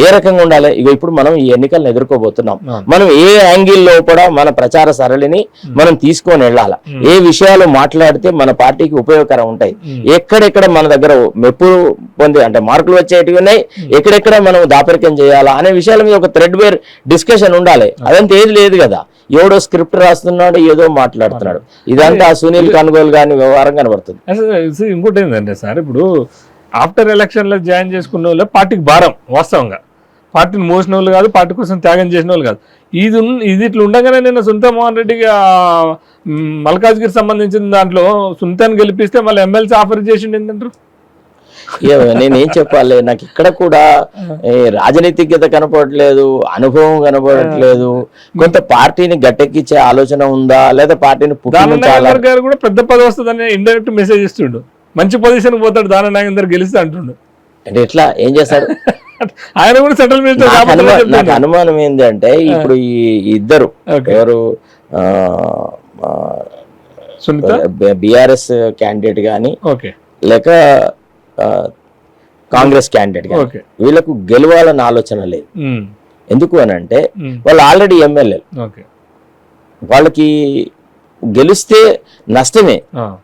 ఏ రకంగా ఉండాలి. ఇక ఇప్పుడు మనం ఈ ఎన్నికలను ఎదుర్కోబోతున్నాం. మనం ఏ యాంగిల్లో కూడా మన ప్రచార సరళిని మనం తీసుకొని వెళ్ళాలి. ఏ విషయాలు మాట్లాడితే మన పార్టీకి ఉపయోగకరం ఉంటాయి, ఎక్కడెక్కడ మన దగ్గర మెప్పు పొంది అంటే మార్కులు వచ్చేటివి ఉన్నాయి, ఎక్కడెక్కడ మనం దాపరికం చేయాలా అనే విషయాల మీద ఒక థ్రెడ్ వేర్ డిస్కషన్ ఉండాలి. అదంతా ఏది లేదు కదా. ఎవడో స్క్రిప్ట్ రాస్తున్నాడు, ఏదో మాట్లాడుతున్నాడు. ఇదంతా సునీల్ కనుగోలు గాని వ్యవహారం కనబడుతుంది. ఇంకోటి ఏంటంటే సార్, ఇప్పుడు ఆఫ్టర్ ఎలక్షన్ లో జాయిన్ చేసుకున్న వాళ్ళు పార్టీకి భారం. వాస్తవంగా పార్టీని మోసిన వాళ్ళు కాదు, పార్టీ కోసం త్యాగం చేసిన వాళ్ళు కాదు. ఇది ఇట్లా ఉండగానే నేను సునీత మోహన్ రెడ్డికి మల్కాజ్గిరి సంబంధించిన దాంట్లో సునీతను గెలిపిస్తే మళ్ళీ ఎమ్మెల్సీ ఆఫర్ చేసిండు ఏంటంటారు? నేనేం చెప్పాలి, నాకు ఇక్కడ కూడా రాజనీతిజ్ఞత కనపడట్లేదు, అనుభవం కనపడట్లేదు. కొంత పార్టీని గట్టెక్కించే ఆలోచన ఉందా, లేదా పార్టీని గారు కూడా పెద్ద పదవి వస్తుందని ఇండైరెక్ట్ మెసేజ్ ఇస్తుండు. మంచి పొజిషన్ పోతాడు దాన నాగేందర్ గెలిస్తే అంటుండు. అంటే ఎట్లా ఏం చేస్తాడు ఆయన కూడా సెంట్రల్ మినిస్టర్. నాకు అనుమానం ఏంటంటే ఇప్పుడు ఈ ఇద్దరు ఎవరు బిఆర్ఎస్ క్యాండిడేట్ గాని లేక కాంగ్రెస్ క్యాండిడేట్ గాని వీళ్ళకు గెలవాలన్న ఆలోచన లేదు. ఎందుకు అని అంటే వాళ్ళు ఆల్రెడీ ఎమ్మెల్యే, వాళ్ళకి గెలిస్తే నష్టమే.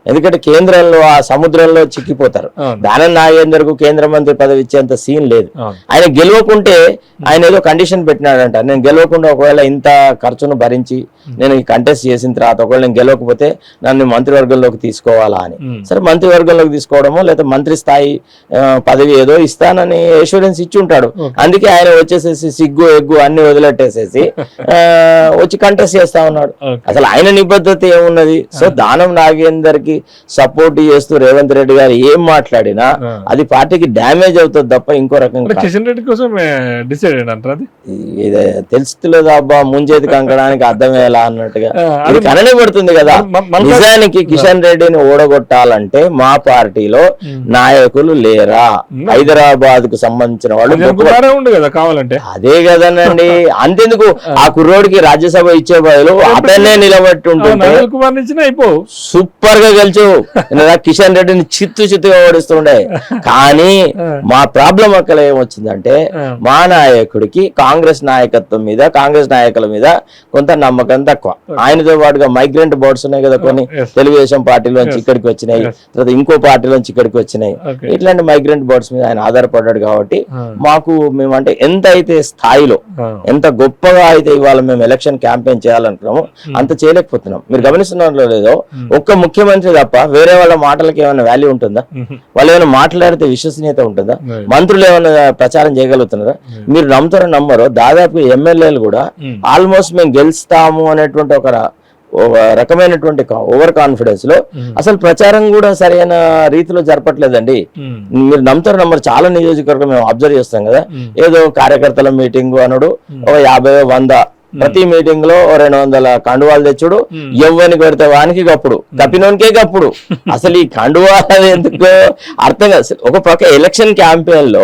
ఎందుకంటే కేంద్రంలో ఆ సముద్రంలో చిక్కిపోతారు. దానం నాగేందర్ కు కేంద్ర మంత్రి పదవి ఇచ్చేంత సీన్ లేదు. ఆయన గెలవకుంటే ఆయన ఏదో కండిషన్ పెట్టినాడంట, నేను గెలవకుండా ఒకవేళ ఇంత ఖర్చును భరించి నేను ఈ కంటెస్ట్ చేసిన తర్వాత ఒకవేళ నేను గెలవకపోతే నన్ను మంత్రివర్గంలోకి తీసుకోవాలా అని. సరే, మంత్రివర్గంలోకి తీసుకోవడమో లేదా మంత్రి స్థాయి పదవి ఏదో ఇస్తానని ఎష్యూరెన్స్ ఇచ్చి ఉంటాడు. అందుకే ఆయన వచ్చేసేసి సిగ్గు ఎగ్గు అన్ని వదిలెట్టేసేసి వచ్చి కంటెస్ట్ చేస్తా ఉన్నాడు. అసలు ఆయన నిబద్ధత ఏమున్నది? సో దానం నాగేందర్ కి సపోర్ట్ చేస్తూ రేవంత్ రెడ్డి గారు ఏం మాట్లాడినా అది పార్టీకి డ్యామేజ్ అవుతుంది తప్ప ఇంకో రకంగా. కిషన్ రెడ్డి కోసం డిసైడ్ అంటారు. తెలుస్తలేదు అబ్బా, ముంచేతి కంకడానికి అర్థమయ్యేలా అన్నట్టుగా ఇది కననే పడుతుంది కదా. నిజానికి కిషన్ రెడ్డిని ఓడగొట్టాలంటే మా పార్టీలో నాయకులు లేరా? హైదరాబాద్ కు సంబంధించిన వాళ్ళు కావాలంటే అదే కదనండి. అంతెందుకు ఆ కుర్రోడికి రాజ్యసభ ఇచ్చే బదులు అతన్నే నిలబెట్టి ఉంటుంది, సూపర్ గా గెలిచు. కిషన్ రెడ్డిని చిత్తుగా ఓడిస్తుండే. కానీ మా ప్రాబ్లం అక్కడ ఏమొచ్చిందంటే మా నాయకుడికి కాంగ్రెస్ నాయకత్వం మీద, కాంగ్రెస్ నాయకుల మీద కొంత నమ్మకం తక్కువ. ఆయనతో పాటుగా మైగ్రెంట్ బోర్డ్స్ ఉన్నాయి కదా, కొన్ని తెలుగుదేశం పార్టీలోంచి ఇక్కడికి వచ్చినాయి, తర్వాత ఇంకో పార్టీలోంచి ఇక్కడికి వచ్చినాయి. ఇట్లాంటి మైగ్రెంట్ బోర్డ్స్ మీద ఆయన ఆధారపడ్డాడు. కాబట్టి మాకు మేమంటే ఎంత అయితే స్థాయిలో, ఎంత గొప్పగా అయితే ఇవాళ మేము ఎలక్షన్ క్యాంపెయిన్ చేయాలనుకున్నాము అంత చేయలేకపోతున్నాం. మీరు గమనిస్తున్నారో లేదో, ఒక్క ముఖ్యమంత్రి తప్ప వేరే వాళ్ళ మాటలకి ఏమైనా వాల్యూ ఉంటుందా? వాళ్ళు ఏమైనా మాట్లాడితే విశ్వసనీయత ఉంటుందా? మంత్రులు ఏమైనా ప్రచారం చేయగలుగుతున్నారా? మీరు నమ్ముతారో నమ్మరో, దాదాపు ఎమ్మెల్యేలు కూడా ఆల్మోస్ట్ మేము గెలుస్తాము అనేటువంటి ఒక రకమైనటువంటి ఓవర్ కాన్ఫిడెన్స్ లో అసలు ప్రచారం కూడా సరైన రీతిలో జరపట్లేదండి. మీరు నమ్ముతారు నమ్మరు, చాలా నియోజకవర్గం మేము అబ్జర్వ్ చేస్తాం కదా, ఏదో కార్యకర్తల మీటింగ్ అనుడు, ఒక 50, 100 ప్రతి మీటింగ్ లో 200 కండువాలు తెచ్చుడు, ఎవ్వని కొడితే వానికి గప్పుడు, కప్పినోనికే గప్పుడు. అసలు ఈ కండువాలు ఎందుకు అర్థం కాదు. ఒక పక్క ఎలక్షన్ క్యాంపెయిన్ లో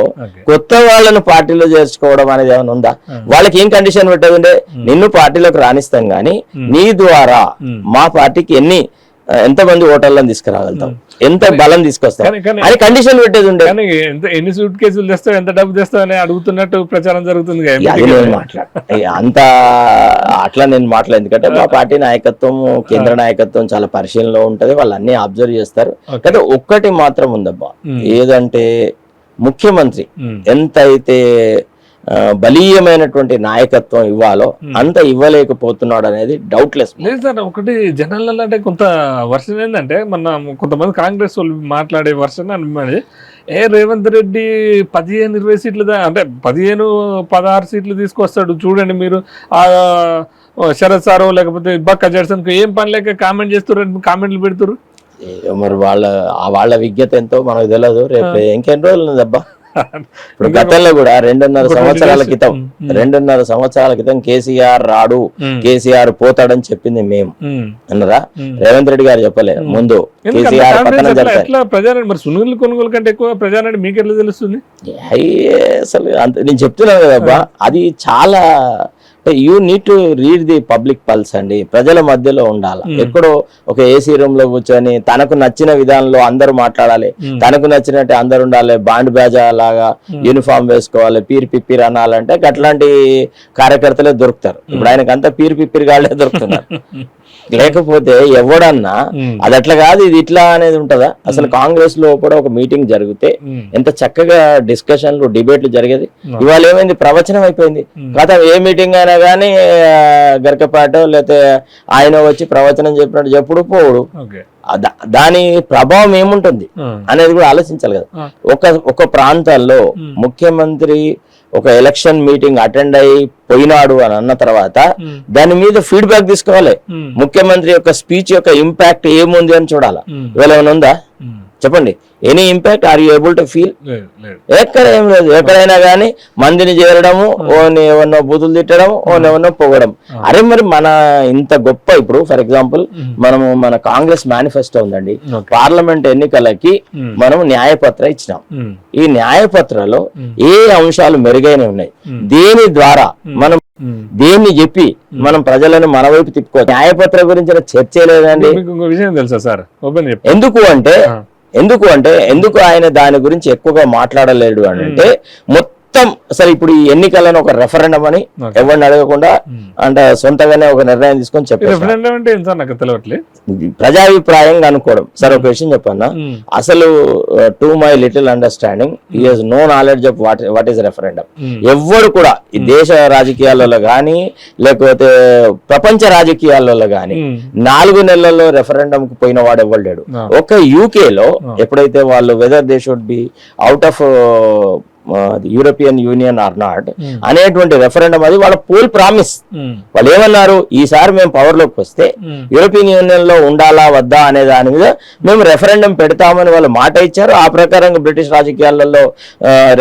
కొత్త వాళ్ళను పార్టీలో చేర్చుకోవడం అనేది ఏమైనా ఉందా? వాళ్ళకి ఏం కండిషన్ పెట్టదంటే, నిన్ను పార్టీలోకి రాణిస్తాం గానీ నీ ద్వారా మా పార్టీకి ఎంతమంది ఓటర్లను తీసుకురాగలుగుతాం? ఎంత బలం తీసుకొస్తాం అని కండిషన్ పెట్టేది ఉండే. కానీ ఎన్ని సూట్ కేసులు తెస్తావు, ఎంత డబ్బు తెస్తావు అని అడుగుతున్నట్టు ప్రచారం జరుగుతుంది. అది నేను అంత అట్లా నేను మాట్లాడేది, ఎందుకంటే మా పార్టీ నాయకత్వం, కేంద్ర నాయకత్వం చాలా పరిశీలనలో ఉంటది, వాళ్ళు అన్ని అబ్జర్వ్ చేస్తారు. అయితే ఒక్కటి మాత్రం ఉందబ్బా, ఏదంటే ముఖ్యమంత్రి ఎంత అయితే బలీయమైనటువంటి నాయకత్వం ఇవ్వాలో అంత ఇవ్వలేకపోతున్నాడు అనేది డౌట్లెస్. లేదు సార్, ఒకటి జనాలలో అంటే కొంత వర్షన్ ఏంటంటే, మన కొంతమంది కాంగ్రెస్ వాళ్ళు మాట్లాడే వర్షన్ అని, రేవంత్ రెడ్డి 15-20 సీట్లు అంటే 15-16 సీట్లు తీసుకొస్తాడు చూడండి మీరు, ఆ శరత్ సారో లేకపోతే బక్క జడ్సన్ ఏం పని లేక కామెంట్ చేస్తారు, కామెంట్లు పెడుతున్నారు. మరి వాళ్ళ విజ్ఞత ఎంతో మనకు తెలియదు. రేపు ఇంకెన్ని రోజులు ఉన్నదబ్బా. ఇప్పుడు గతంలో కూడా 2.5 సంవత్సరాల క్రితం కేసీఆర్ రాడు, కేసీఆర్ పోతాడని చెప్పింది మేము అన్నరా, రేవంత్ రెడ్డి గారు చెప్పలే ముందు. కేసీఆర్ పక్కన ప్రజారెడ్డి మరి సునీల్ కొనుగోలు కంటే ఎక్కువ ప్రజారెడ్డి మీకు ఎట్లా తెలుస్తుంది? అసలు నేను చెప్తున్నాను కదబ్బా, అది చాలా you need to read the public pulse అండి. ప్రజల మధ్యలో ఉండాలి. ఎక్కడో ఒక ఏసీ రూమ్ లో కూర్చొని తనకు నచ్చిన విధానంలో అందరూ మాట్లాడాలి, తనకు నచ్చినట్టు అందరు ఉండాలి, బాండ్ బ్యాజా లాగా యూనిఫామ్ వేసుకోవాలి, పీర్ పిప్పిర్ అనాలంటే అట్లాంటి కార్యకర్తలే దొరుకుతారు. ఇప్పుడు ఆయనకు అంతా పీర్ పిప్పిర్ గాళ్ళే దొరుకుతున్నారు. లేకపోతే ఎవడన్నా అది అట్లా కాదు ఇది ఇట్లా అనేది ఉంటదా? అసలు కాంగ్రెస్ లో కూడా ఒక మీటింగ్ జరిగితే ఎంత చక్కగా డిస్కషన్లు, డిబేట్లు జరిగేది. ఇవాళ ఏమైంది, ప్రవచనం అయిపోయింది. గత ఏ మీటింగ్ అయినా కానీ గరికపాటో లేకపోతే ఆయన వచ్చి ప్రవచనం చెప్పినట్టు చెప్పుడు పోవుడు, దాని ప్రభావం ఏముంటుంది అనేది కూడా ఆలోచించాలి కదా. ఒక ప్రాంతాల్లో ముఖ్యమంత్రి ఒక ఎలక్షన్ మీటింగ్ అటెండ్ అయ్యి పోయినాడు అని అన్న తర్వాత దాని మీద ఫీడ్బ్యాక్ తీసుకోవాలి. ముఖ్యమంత్రి యొక్క స్పీచ్ యొక్క ఇంపాక్ట్ ఏముంది అని చూడాలి. ఇవాళ ఏమైనా ఉందా చెప్పండి? Any impact are you able to feel? ఎక్కడ ఏం లేదు. ఎక్కడైనా కానీ మందిని చేరడము, ఓని ఎవరినో బూతులు తిట్టడం, ఓని ఎవరినో పొగడం. అరే మరి మన ఇంత గొప్ప, ఇప్పుడు ఫర్ ఎగ్జాంపుల్ మన కాంగ్రెస్ మేనిఫెస్టో ఉందండి. పార్లమెంట్ ఎన్నికలకి మనం న్యాయపత్ర ఇచ్చినాం. ఈ న్యాయపత్రలో ఏ అంశాలు మెరుగైన ఉన్నాయి, దేని ద్వారా మనం దేన్ని చెప్పి మనం ప్రజలను మన వైపు తిప్పుకోవచ్చు. న్యాయపత్ర గురించిన చర్చే లేదండి. విషయం తెలుసా సార్? ఎందుకు ఆయన దాని గురించి ఎక్కువగా మాట్లాడలేడు అని అంటే, మొత్తం అసలు ఇప్పుడు ఈ ఎన్నికలను ఒక రెఫరెండం అని ఎవరిని అడగకుండా అంటే సొంతగానే ఒక నిర్ణయం తీసుకొని చెప్పారు. ప్రజాభిప్రాయంగా అనుకోవడం. సార్ ఒక విషయం చెప్పన్నా, అసలు to my little understanding he has no knowledge of what is referendum. ఎవ్వరు కూడా ఈ దేశ రాజకీయాలలో గానీ లేకపోతే ప్రపంచ రాజకీయాలలో గానీ 4 నెలల్లో రెఫరెండం కు పోయిన వాడు ఎవరు లేడు. ఒక యూకేలో ఎప్పుడైతే వాళ్ళు whether they should be out of European Union or not అనేటువంటి రెఫరెండం, అది వాళ్ళ పోల్ ప్రామిస్. వాళ్ళు ఏమన్నారు, ఈసారి మేము పవర్ లోకి వస్తే యూరోపియన్ యూనియన్ లో ఉండాలా వద్దా అనే దాని మీద మేము రెఫరెండం పెడతామని వాళ్ళు మాట ఇచ్చారు. ఆ ప్రకారంగా బ్రిటిష్ రాజకీయాలలో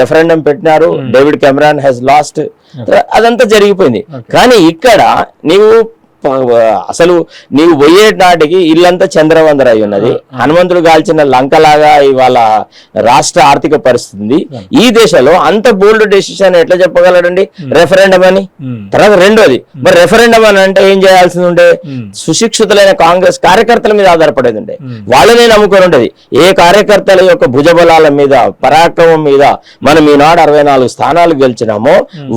రెఫరెండం పెట్టినారు. David Cameron has lost. అదంతా జరిగిపోయింది. కానీ ఇక్కడ అసలు నీవు పోయే నాటికి ఇల్లంతా చంద్రవందర అయి ఉన్నది. హనుమంతుడు కాల్చిన లంకలాగా ఇవాళ రాష్ట్ర ఆర్థిక పరిస్థితి. ఈ దేశంలో అంత బోల్డ్ డెసిషన్ ఎట్లా చెప్పగలడండి రెఫరెండం అని? తర్వాత రెండోది, మరి రెఫరెండం అని అంటే ఏం చేయాల్సి ఉండే? సుశిక్షితులైన కాంగ్రెస్ కార్యకర్తల మీద ఆధారపడేది ఉండే, వాళ్ళనే నమ్ముకొని ఉండేది. ఏ కార్యకర్తల యొక్క భుజబలాల మీద, పరాక్రమం మీద మనం ఈనాడు 64 స్థానాలు గెలిచినామో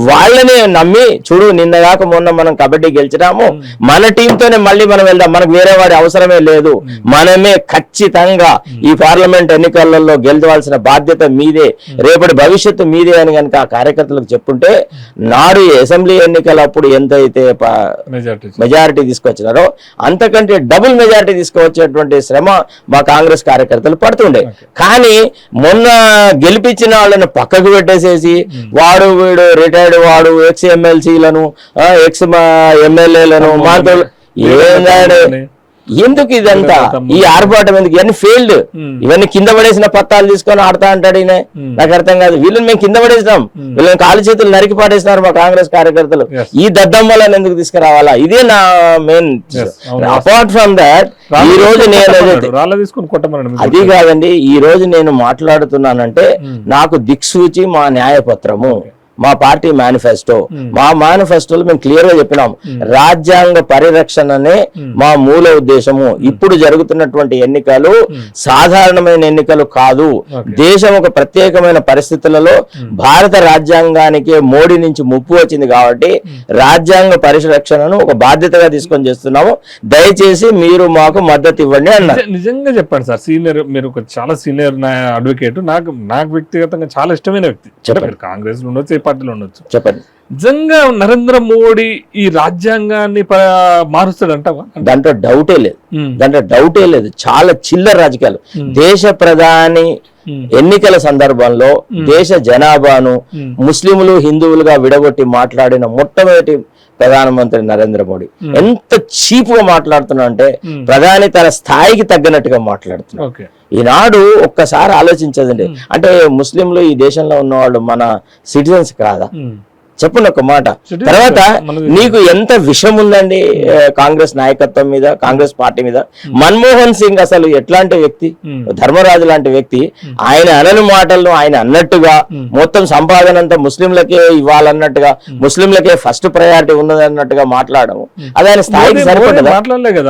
వాళ్ళనే నమ్మి, చూడు నిన్నగాక మొన్న మనం కబడ్డీ గెలిచినాము, మన టీంతోనే మళ్ళీ మనం వెళ్దాం, మనకు వేరే వాడి అవసరమే లేదు, మనమే ఖచ్చితంగా ఈ పార్లమెంట్ ఎన్నికలలో గెలవాల్సిన బాధ్యత మీదే, రేపటి భవిష్యత్తు మీదే అని కనుక ఆ కార్యకర్తలకు చెప్పుంటే నాడు అసెంబ్లీ ఎన్నికలప్పుడు ఎంతైతే మెజారిటీ తీసుకొచ్చినారో అంతకంటే డబుల్ మెజారిటీ తీసుకువచ్చేటువంటి శ్రమ మా కాంగ్రెస్ కార్యకర్తలు పడుతుండే. కానీ మొన్న గెలిపించిన వాళ్ళని పక్కకు పెట్టేసేసి వాడు వీడు రిటైర్డ్ వాడు ఎక్స్ ఎమ్మెల్సీలను ఎక్స్ ఎమ్మెల్యేలను ఎందుకు ఇదంతా ఈ ఆర్భాటం ఎందుకు? ఇవన్నీ ఫెయిల్డ్. ఇవన్నీ కింద పడేసిన పత్తాలు తీసుకొని ఆడతా అంటాడు ఈయన. నాకు అర్థం కాదు. వీళ్ళని మేము కింద పడేసినాం, వీళ్ళని కాలు చేతులు నరికి పాటేసినారు మా కాంగ్రెస్ కార్యకర్తలు. ఈ దద్దమ్మలను ఎందుకు తీసుకురావాలా? ఇదే నా మెయిన్. అపార్ట్ ఫ్రమ్ దాట్ ఈ రోజు నేను అది కాదండి, ఈ రోజు నేను మాట్లాడుతున్నానంటే నాకు దిక్సూచి మా న్యాయపత్రము. మా పార్టీ మేనిఫెస్టో. మా మేనిఫెస్టోలో మేము క్లియర్ గా చెప్పినాం, రాజ్యాంగ పరిరక్షణనే మా మూల ఉద్దేశము. ఇప్పుడు జరుగుతున్నటువంటి ఎన్నికలు సాధారణమైన ఎన్నికలు కాదు. దేశం ఒక ప్రత్యేకమైన పరిస్థితులలో భారత రాజ్యాంగానికి మోడీ నుంచి ముప్పు వచ్చింది కాబట్టి రాజ్యాంగ పరిరక్షణను ఒక బాధ్యతగా తీసుకొని చేస్తున్నాము. దయచేసి మీరు మాకు మద్దతు ఇవ్వండి అన్నారు. నిజంగా చెప్పండి సార్, మీరు ఒక చాలా సీనియర్ అడ్వకేట్, నాకు వ్యక్తిగతంగా చాలా ఇష్టమైన వ్యక్తి. చెప్పండి, కాంగ్రెస్ లో ఉండొచ్చు, ఏ పార్టీలో ఉండొచ్చు, చెప్పండి. నిజంగా నరేంద్ర మోడీ ఈ రాజ్యాంగాన్ని మారుస్తాడంటావా? దాంట్లో డౌటే లేదు. చాలా చిల్లర రాజకీయాలు. దేశ ప్రధాని ఎన్నికల సందర్భంలో దేశ జనాభాను ముస్లింలు హిందువులుగా విడగొట్టి మాట్లాడిన మొట్టమొదటి ప్రధానమంత్రి నరేంద్ర మోడీ. ఎంత చీప్ గా మాట్లాడుతున్నా అంటే ప్రధాని తన స్థాయికి తగ్గనట్టుగా మాట్లాడుతున్నారు. ఈనాడు ఒక్కసారి ఆలోచించదండి, అంటే ముస్లింలు ఈ దేశంలో ఉన్న వాళ్ళు మన సిటిజన్స్ కాదా? చెప్పండి ఒక మాట. తర్వాత నీకు ఎంత విషయం ఉందండి కాంగ్రెస్ నాయకత్వం మీద, కాంగ్రెస్ పార్టీ మీద? మన్మోహన్ సింగ్ అసలు ఎట్లాంటి వ్యక్తి, ధర్మరాజు లాంటి వ్యక్తి. ఆయన అనని మాటలను ఆయన అన్నట్టుగా మొత్తం సంపాదన అంతా ముస్లింలకే ఇవ్వాలన్నట్టుగా, ముస్లింలకే ఫస్ట్ ప్రయారిటీ ఉన్నది అన్నట్టుగా మాట్లాడము అది ఆయన స్థాయికి సరిపడదా?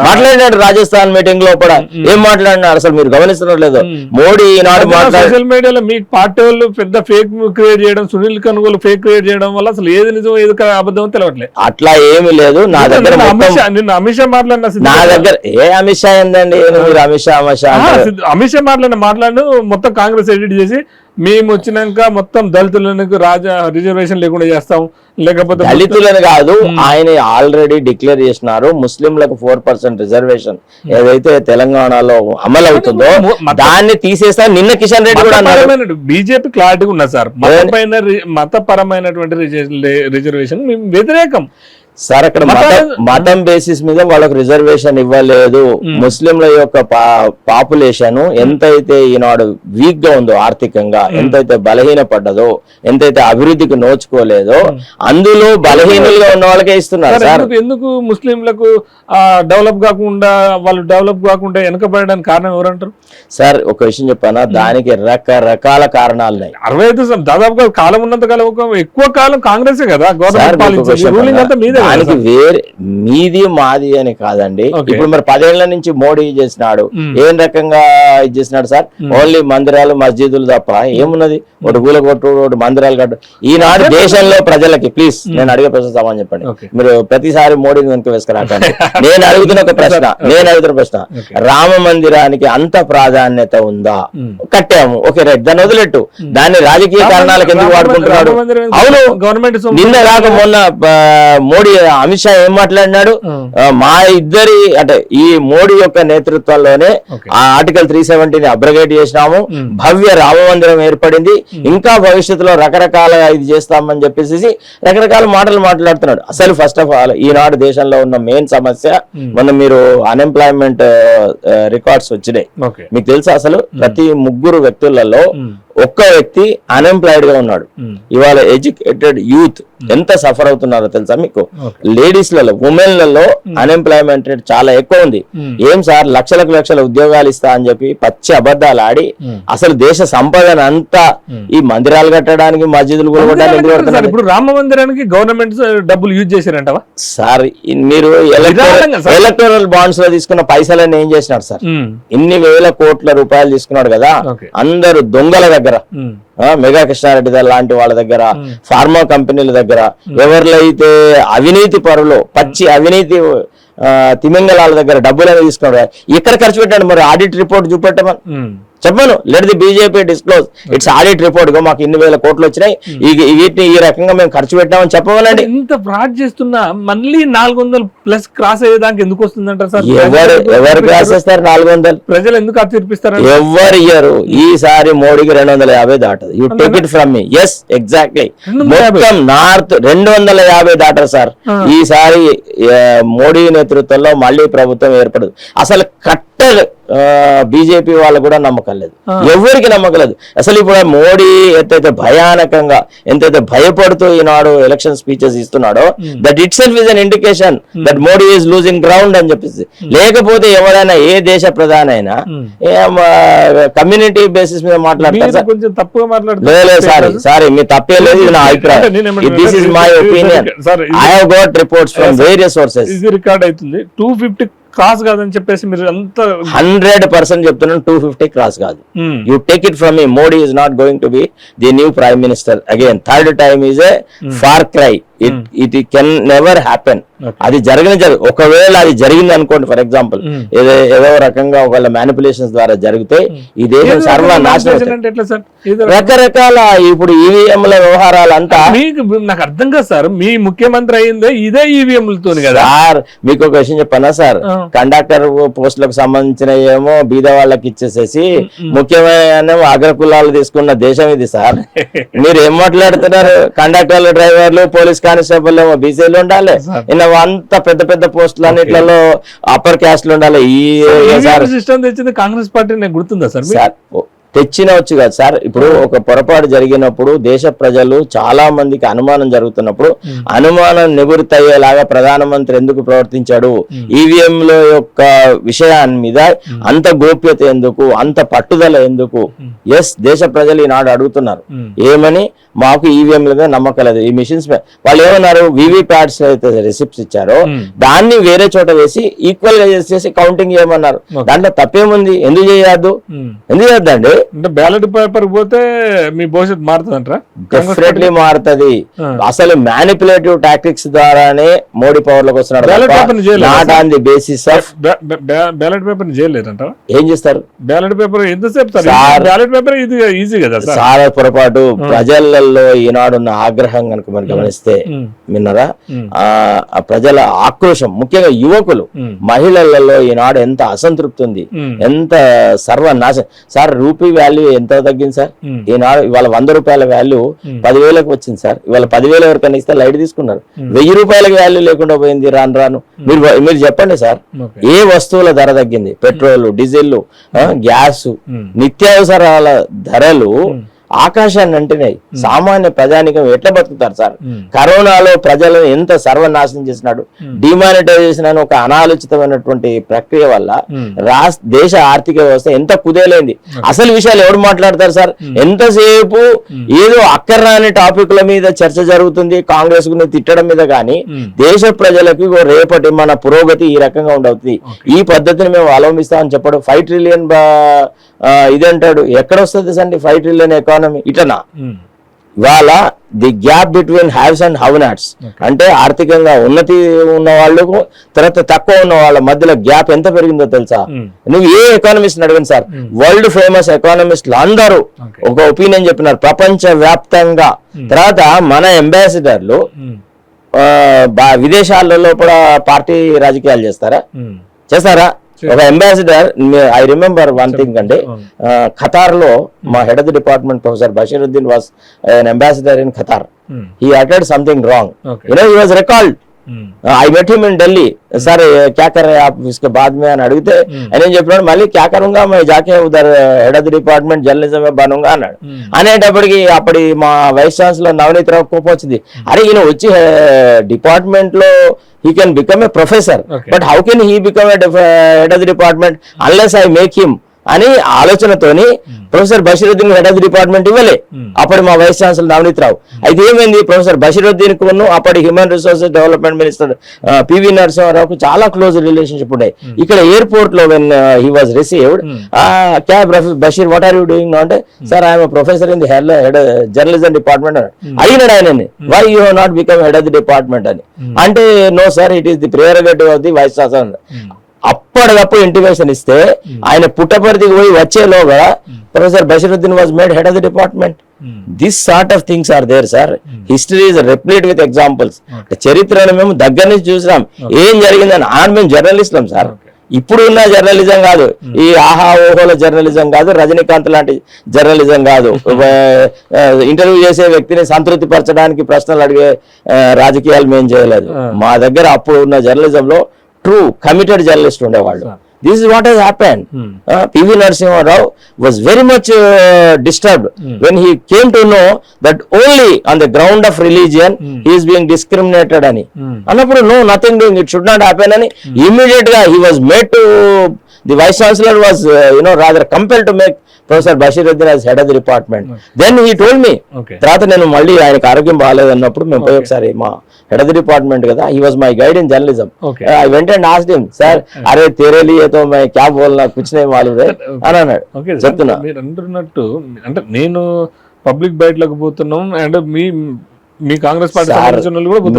మాట్లాడినాడు రాజస్థాన్ మీటింగ్ లో కూడా. ఏం మాట్లాడినాడు అసలు మీరు గమనిస్తున్నట్లేదు. మోడీ ఈనాడు సోషల్ మీడియాలో మీ పార్టీ వాళ్ళు పెద్ద ఫేక్ క్రియేట్ చేయడం, సునీల్ కనుగోలు ఫేక్ క్రియేట్ చేయడం వల్ల అసలు ఏది నిజం ఏది అబద్ధం తెలియట్లేదు. అట్లా ఏమి లేదు. నా దగ్గర అమిత్ షా మాట్లాడిన, నా దగ్గర ఏ అమిత్ షా ఏందండి? అమిత్ షా మాట్లాడిన మొత్తం కాంగ్రెస్ ఎడిట్ చేసి మేము వచ్చినాక మొత్తం దళితులకు రిజర్వేషన్ లేకుండా చేస్తాం, లేకపోతే దళితులను కాదు, ఆయన ఆల్రెడీ డిక్లేర్ చేసినారు ముస్లింలకు 4% రిజర్వేషన్ ఏదైతే తెలంగాణలో అమలు అవుతుందో దాన్ని తీసేస్తా. నిన్న కిషన్ రెడ్డి కూడా అన్నారు. బీజేపీ క్లారిటీ ఉన్నా సార్, మతపరమైనటువంటి రిజర్వేషన్ మేము వ్యతిరేకం సార్. అక్కడ మతం బేసిస్ మీద వాళ్ళకు రిజర్వేషన్ ఇవ్వలేదు. ముస్లింల యొక్క పాపులేషన్ ఎంతైతే ఈనాడు వీక్ గా ఉందో, ఆర్థికంగా ఎంతైతే బలహీన పడ్డదో, ఎంతైతే అభివృద్ధికి నోచుకోలేదో అందులో బలహీనంగా ఉన్న వాళ్ళకే ఇస్తున్నారు సార్. ఎందుకు ముస్లింలకు డెవలప్ కాకుండా వెనకబడడానికి కారణం ఎవరంటారు సార్? ఒక విషయం చెప్పానా, దానికి రకరకాల కారణాలు ఉన్నాయి. 65 దాదాపుగా కాలం ఉన్నంత కాలం ఎక్కువ కాలం కాంగ్రెస్ కదా గవర్నమెంట్. దానికి వేరే మీది మాది అని కాదండి. ఇప్పుడు మరి 10 ఏళ్ల నుంచి మోడీ చేసినాడు, ఏం రకంగా ఇది చేసినాడు సార్? ఓన్లీ మందిరాలు మస్జిదులు తప్ప ఏమున్నది? ఒకటి గూల కొట్టు, ఒకటి మందిరాలు కట్టు. ఈనాడు దేశంలో ప్రజలకి ప్లీజ్ నేను అడిగే ప్రశ్న సమాధానం చెప్పండి. మీరు ప్రతిసారి మోడీని వెనుక వేసుకురాకండి. నేను అడుగుతున్న ప్రశ్న, రామ మందిరానికి అంత ప్రాధాన్యత ఉందా? కట్టాము, ఓకే రైట్, దాన్ని వదిలేట్టు. దాన్ని రాజకీయ కారణాలకు ఎందుకు వాడుకుంటున్నాడు? అవును, గవర్నమెంట్ నిన్న రాక మొన్న మోడీ అమిత్ షా ఏం మాట్లాడినాడు? మా ఇద్దరి అంటే ఈ మోడీ యొక్క నేతృత్వంలోనే ఆ ఆర్టికల్ 370ని అబ్రగేట్ చేసినాము, భవ్య రామ మందిరం ఏర్పడింది, ఇంకా భవిష్యత్తులో రకరకాల ఇది చేస్తామని చెప్పేసి రకరకాల మాటలు మాట్లాడుతున్నాడు. అసలు ఫస్ట్ ఆఫ్ ఆల్ ఈనాడు దేశంలో ఉన్న మెయిన్ సమస్య, మొన్న మీరు అన్ఎంప్లాయ్మెంట్ రికార్డ్స్ వచ్చినాయి మీకు తెలుసా? అసలు ప్రతి 3 వ్యక్తులలో ఒక్క వ్యక్తి అన్ఎంప్లాయిడ్ గా ఉన్నాడు. ఇవాళ ఎడ్యుకేటెడ్ యూత్ ఎంత సఫర్ అవుతున్నారో తెలుసా మీకు? లేడీస్ లలో, ఉమెన్ లలో అన్ఎంప్లాయ్మెంట్ రేట్ చాలా ఎక్కువ ఉంది. ఏం సార్ లక్షల ఉద్యోగాలు ఇస్తా అని చెప్పి పచ్చి అబద్ధాలు ఆడి అసలు దేశ సంపదన అంతా ఈ మందిరాలు కట్టడానికి, మస్జిదులు కొనుక్కోవడానికి. ఇప్పుడు రామ మందిరానికి గవర్నమెంట్ డబ్బులు యూజ్ చేశారంటవా సార్? మీరు ఎలక్టోరల్ బాండ్స్ లో తీసుకున్న పైసలన్నీ ఏం చేసినాడు సార్? ఇన్ని వేల కోట్ల రూపాయలు తీసుకున్నాడు కదా. అందరు దొంగల దగ్గర, మెగా కృష్ణారెడ్డి లాంటి వాళ్ళ దగ్గర, ఫార్మా కంపెనీల దగ్గర, ఎవరిలైతే అవినీతి పరులు, పచ్చి అవినీతి తిమింగళాల దగ్గర డబ్బులు తీసుకున్నాడు. ఎక్కడ ఖర్చు పెట్టాడు మరి? ఆడిట్ రిపోర్ట్ చూపెట్టమని చెప్పను. Let the BJP disclose it's audit report గా మాకు ఇన్ని వేల కోట్లు వచ్చినాయి, వీటిని ఈ రకంగా మేము ఖర్చు పెట్టామని చెప్పమనండి. ఇంత ఫ్రాడ్ చేస్తున్నా మళ్ళీ 400+ క్రాస్ అయ్యేదానికి ఎందుకు వస్తుందంటారు సార్? ఎవరు క్రాస్ చేస్తారు? 400 ప్రజలు ఎందుకు అతిర్పిస్తారు? ఎవరు ఇయ్యరు. ఈసారి మోడీకి 250 దాటదు. You take it from me. Yes exactly, మొత్తం నార్త్ 250 దాటరు సార్. ఈసారి మోడీ నేతృత్వంలో మళ్ళీ ప్రభుత్వం ఏర్పడదు. అసలు కట్టలు బీజేపీ వాళ్ళు కూడా నమ్మకం లేదు, ఎవరికి నమ్మకం లేదు. అసలు ఇప్పుడు మోడీ ఎంతైతే భయానకంగా ఎంతైతే భయపడుతూ ఈనాడు ఎలక్షన్ స్పీచెస్ ఇస్తున్నాడో that itself is an indication that Modi is losing ground అని చెప్పేసి. లేకపోతే ఎవరైనా ఏ దేశ ప్రధాని అయినా కమ్యూనిటీ బేసిస్ మీద మాట్లాడతారు. కొంచెం తప్పుగా లేదు సారీ మీ తప్పే లేదు, ఇది నా అభిప్రాయం. This is my opinion. I have got reports from various sources. ఇది రికార్డ్ అవుతుంది. 250 క్రాస్ కాదని చెప్పేసి మీరు అంత 100% చెప్తున్నాను. 250 క్రాస్ కాదు. You take it from me. Modi is not going to be the new prime minister again. Third time is a far cry. It can never happen. అది ఒకవేళ అది జరిగింది అనుకోండి, ఫర్ ఎగ్జాంపుల్ ఏదో రకంగా ఒకవేళ మ్యానిపులేషన్స్ ద్వారా జరిగితే ఈ దేశం సర్వనాశనం. రకరకాల ఇప్పుడు ఈవీఎంల వ్యవహారాలు అంతా నాకు అర్థం కాదు సార్. మీ ముఖ్యమంత్రి అయిందే ఇదే ఈవీఎంలతో కదా సార్. మీకు ఒక విషయం చెప్పనా సార్, కండక్టర్ పోస్టులకు సంబంధించిన ఏమో బీద వాళ్ళకి ఇచ్చేసేసి ముఖ్యమైన అగ్రకులాలు తీసుకున్న దేశం ఇది సార్. మీరు ఏం మాట్లాడుతున్నారు? కండక్టర్లు, డ్రైవర్లు, పోలీస్ కానిస్టేబుల్ ఏమో బీసీలు ఉండాలి, అంత పెద్ద పెద్ద పోస్టులు అన్నిట్లలో అప్పర్ క్యాస్ట్లు ఉండాలి. ఈ సిస్టమ్ తెచ్చింది కాంగ్రెస్ పార్టీ, నాకు గుర్తుందా సార్? తెచ్చినవచ్చు కదా సార్. ఇప్పుడు ఒక పొరపాటు జరిగినప్పుడు దేశ ప్రజలు చాలా మందికి అనుమానం జరుగుతున్నప్పుడు అనుమానం నివృత్తి అయ్యేలాగా ప్రధానమంత్రి ఎందుకు ప్రవర్తించాడు? ఈవీఎంల యొక్క విషయాన్ని మీద అంత గోప్యత ఎందుకు, అంత పట్టుదల ఎందుకు? ఎస్, దేశ ప్రజలు ఈనాడు అడుగుతున్నారు ఏమని, మాకు ఈవీఎంల మీద నమ్మకం లేదు, ఈ మిషన్స్ వాళ్ళు ఏమన్నారు, వీవీప్యాట్స్ అయితే రిసిప్ట్స్ ఇచ్చారో దాన్ని వేరే చోట వేసి ఈక్వల్ గా చేసి కౌంటింగ్ చేయమన్నారు. దాంట్లో తప్పేముంది? ఎందుకు చేయొద్దు? ఎందుకు చేయొద్దండి? అంటే బ్యాలెట్ పేపర్ పోతే మీ భవిష్యత్తు మారుతుందంటారా? డెఫినెట్లీ మారుతుంది. అసలు మ్యానిపులేటివ్ టాక్టిక్స్ ద్వారానే మోడీ పవర్ లోకి వస్తున్నాడు. Not on the basis of ballot paper చేయలేదంటారా? ఏం చేస్తారు? బ్యాలెట్ పేపర్ ఎంతసేపు బ్యాలెట్ పేపర్ ఇది ఈజీ కదా చాలా పొరపాటు. ప్రజలలో ఈనాడున్న ఆగ్రహం కనుక మనం గమనిస్తే విన్నారా, ఆ ప్రజల ఆక్రోశం, ముఖ్యంగా యువకులు, మహిళలలో ఈనాడు ఎంత అసంతృప్తి ఉంది, ఎంత సర్వనాశం. సార్ రూపీ వాల్యూ ఎంత తగ్గింది సార్? ఈనాడు ఇవాళ 100 రూపాయల వాల్యూ 10,000కు వచ్చింది సార్. ఇవాళ 10,000 ఎవరికైనా ఇస్తే లైట్ తీసుకున్నారు. 1000 రూపాయలకి వాల్యూ లేకుండా పోయింది రాను. మీరు చెప్పండి సార్, ఏ వస్తువుల ధర తగ్గింది? పెట్రోల్, డీజిల్, గ్యాస్, నిత్యావసరాల ధరలు ఆకాశాన్ని అంటున్నాయి. సామాన్య ప్రజానికం ఎట్లా బతుకుతారు సార్? కరోనాలో ప్రజలను ఎంత సర్వనాశనం చేసినాడు. డిమానిటైజేషన్ అని ఒక అనాలోచితమైనటువంటి ప్రక్రియ వల్ల దేశ ఆర్థిక వ్యవస్థ ఎంత కుదేలైంది. అసలు విషయాలు ఎవరు మాట్లాడతారు సార్? ఎంతసేపు ఏదో అక్కర్రాని టాపిక్ల మీద చర్చ జరుగుతుంది, కాంగ్రెస్ కు తిట్టడం మీద. కానీ దేశ ప్రజలకు రేపటి మన పురోగతి ఈ రకంగా ఉండవుతుంది. ఈ పద్ధతిని మేము అవలంబిస్తామని చెప్పడం. 5 ట్రిలియన్ ఇదంటాడు. ఎక్కడ వస్తుంది అండి 5 ట్రిలియన్ ఎకానమీ? ఇటనా? ఇవాళ the gap between haves and have nots అంటే ఆర్థికంగా ఉన్నతి ఉన్న వాళ్ళకు తర్వాత తక్కువ ఉన్న వాళ్ళ మధ్యలో గ్యాప్ ఎంత పెరిగిందో తెలుసా? నువ్వు ఏ ఎకానమిస్ట్ అడగండి సార్, వరల్డ్ ఫేమస్ ఎకానమిస్టులు అందరూ ఒక ఒపీనియన్ చెప్పినారు ప్రపంచ వ్యాప్తంగా. తర్వాత మన అంబాసిడర్లు విదేశాలలో కూడా పార్టీ రాజకీయాలు చేస్తారా? ఒక ambassador, I remember one thing అంటే ఖతార్ లో మా head of the department professor Basheeruddin was an ambassador in Qatar. He uttered something wrong. He was recalled. I met him in Delhi. Sir, क्या कर रहे हैं आप इसके बाद में అని అడిగితే ఆయన చెప్పినాడు, మళ్ళీ क्या करूंगा मैं जाके उधर head of the department journalism में बनूंगा అన్నాడు. అనేటప్పటికి అప్పటి మా వైస్ ఛాన్సలర్ నవనీత్ రావు కోపం వచ్చింది. అరే ఈయన వచ్చి డిపార్ట్మెంట్ లో he can become a professor, but how can he become a head of the department unless I make him అని ఆలోచనతోని professor Basheeruddin head of the department ఇవ్వలే అప్పటి మా వైస్ ఛాన్సలర్ నవనీత్ రావు. అయితే ఏమైంది, ప్రొఫెసర్ బషీరుద్దీన్ కును అప్పటి human resources development minister PV నరసింహారావుకు చాలా క్లోజ్ రిలేషన్షిప్ ఉండే. ఇక్కడ ఎయిర్పోర్ట్ లో వెన్ హీ వాజ్ రిసీవ్డ్, క్యా Basheer what are you doing అంటే, sir I'm professor in the head journalism department అడిగినాడు ఆయనని. Why you have not become head of the department అని అంటే, no sir it is the prerogative of the vice chancellor. అప్పటికప్పుడు intimation ఇస్తే ఆయన పుట్టపర్తికి పోయి వచ్చేలోగా professor Basheeruddin was made head of the department. This sort of things are there sir. History is replete with examples. చరిత్రను మేము దగ్గర నుంచి చూసినాం ఏం జరిగిందని. మేము జర్నలిస్టులం సార్. ఇప్పుడు ఉన్న జర్నలిజం కాదు, ఈ ఆహా ఓహోల జర్నలిజం కాదు, రజనీకాంత్ లాంటి జర్నలిజం కాదు, ఇంటర్వ్యూ చేసే వ్యక్తిని సంతృప్తి పరచడానికి ప్రశ్నలు అడిగే రాజకీయాలు మేము చేయలేదు. మా దగ్గర అప్పుడు ఉన్న జర్నలిజంలో ట్రూ కమిటెడ్ జర్నలిస్ట్ ఉండేవాళ్ళు. This is what has happened. PV Narasimha Rao was very much disturbed when he came to know that only on the ground of religion he is being discriminated ani. Annappudu no, nothing doing, it should not happen ani. Immediately he was made to, the vice chancellor was rather compelled to make Professor Bashiruddin as head of the department. Then he told me, తర్వాత నేను మళ్ళీ ఆయనకు ఆరోగ్యం బాగాలేదన్నప్పుడు మేము పోయి ఒకసారి మా head of the department కదా, he was my guide in journalism. I went and asked him, sir, అరే तेरे लिए तो मैं क्या बोलना कुछ नहीं मालूम है అని అన్నాడు. చెప్తున్నా మీరు అంటున్నట్టు, అంటే నేను పబ్లిక్ బయటలోకి పోతున్నాం అండ్ మీ కాంగ్రెస్ పార్టీ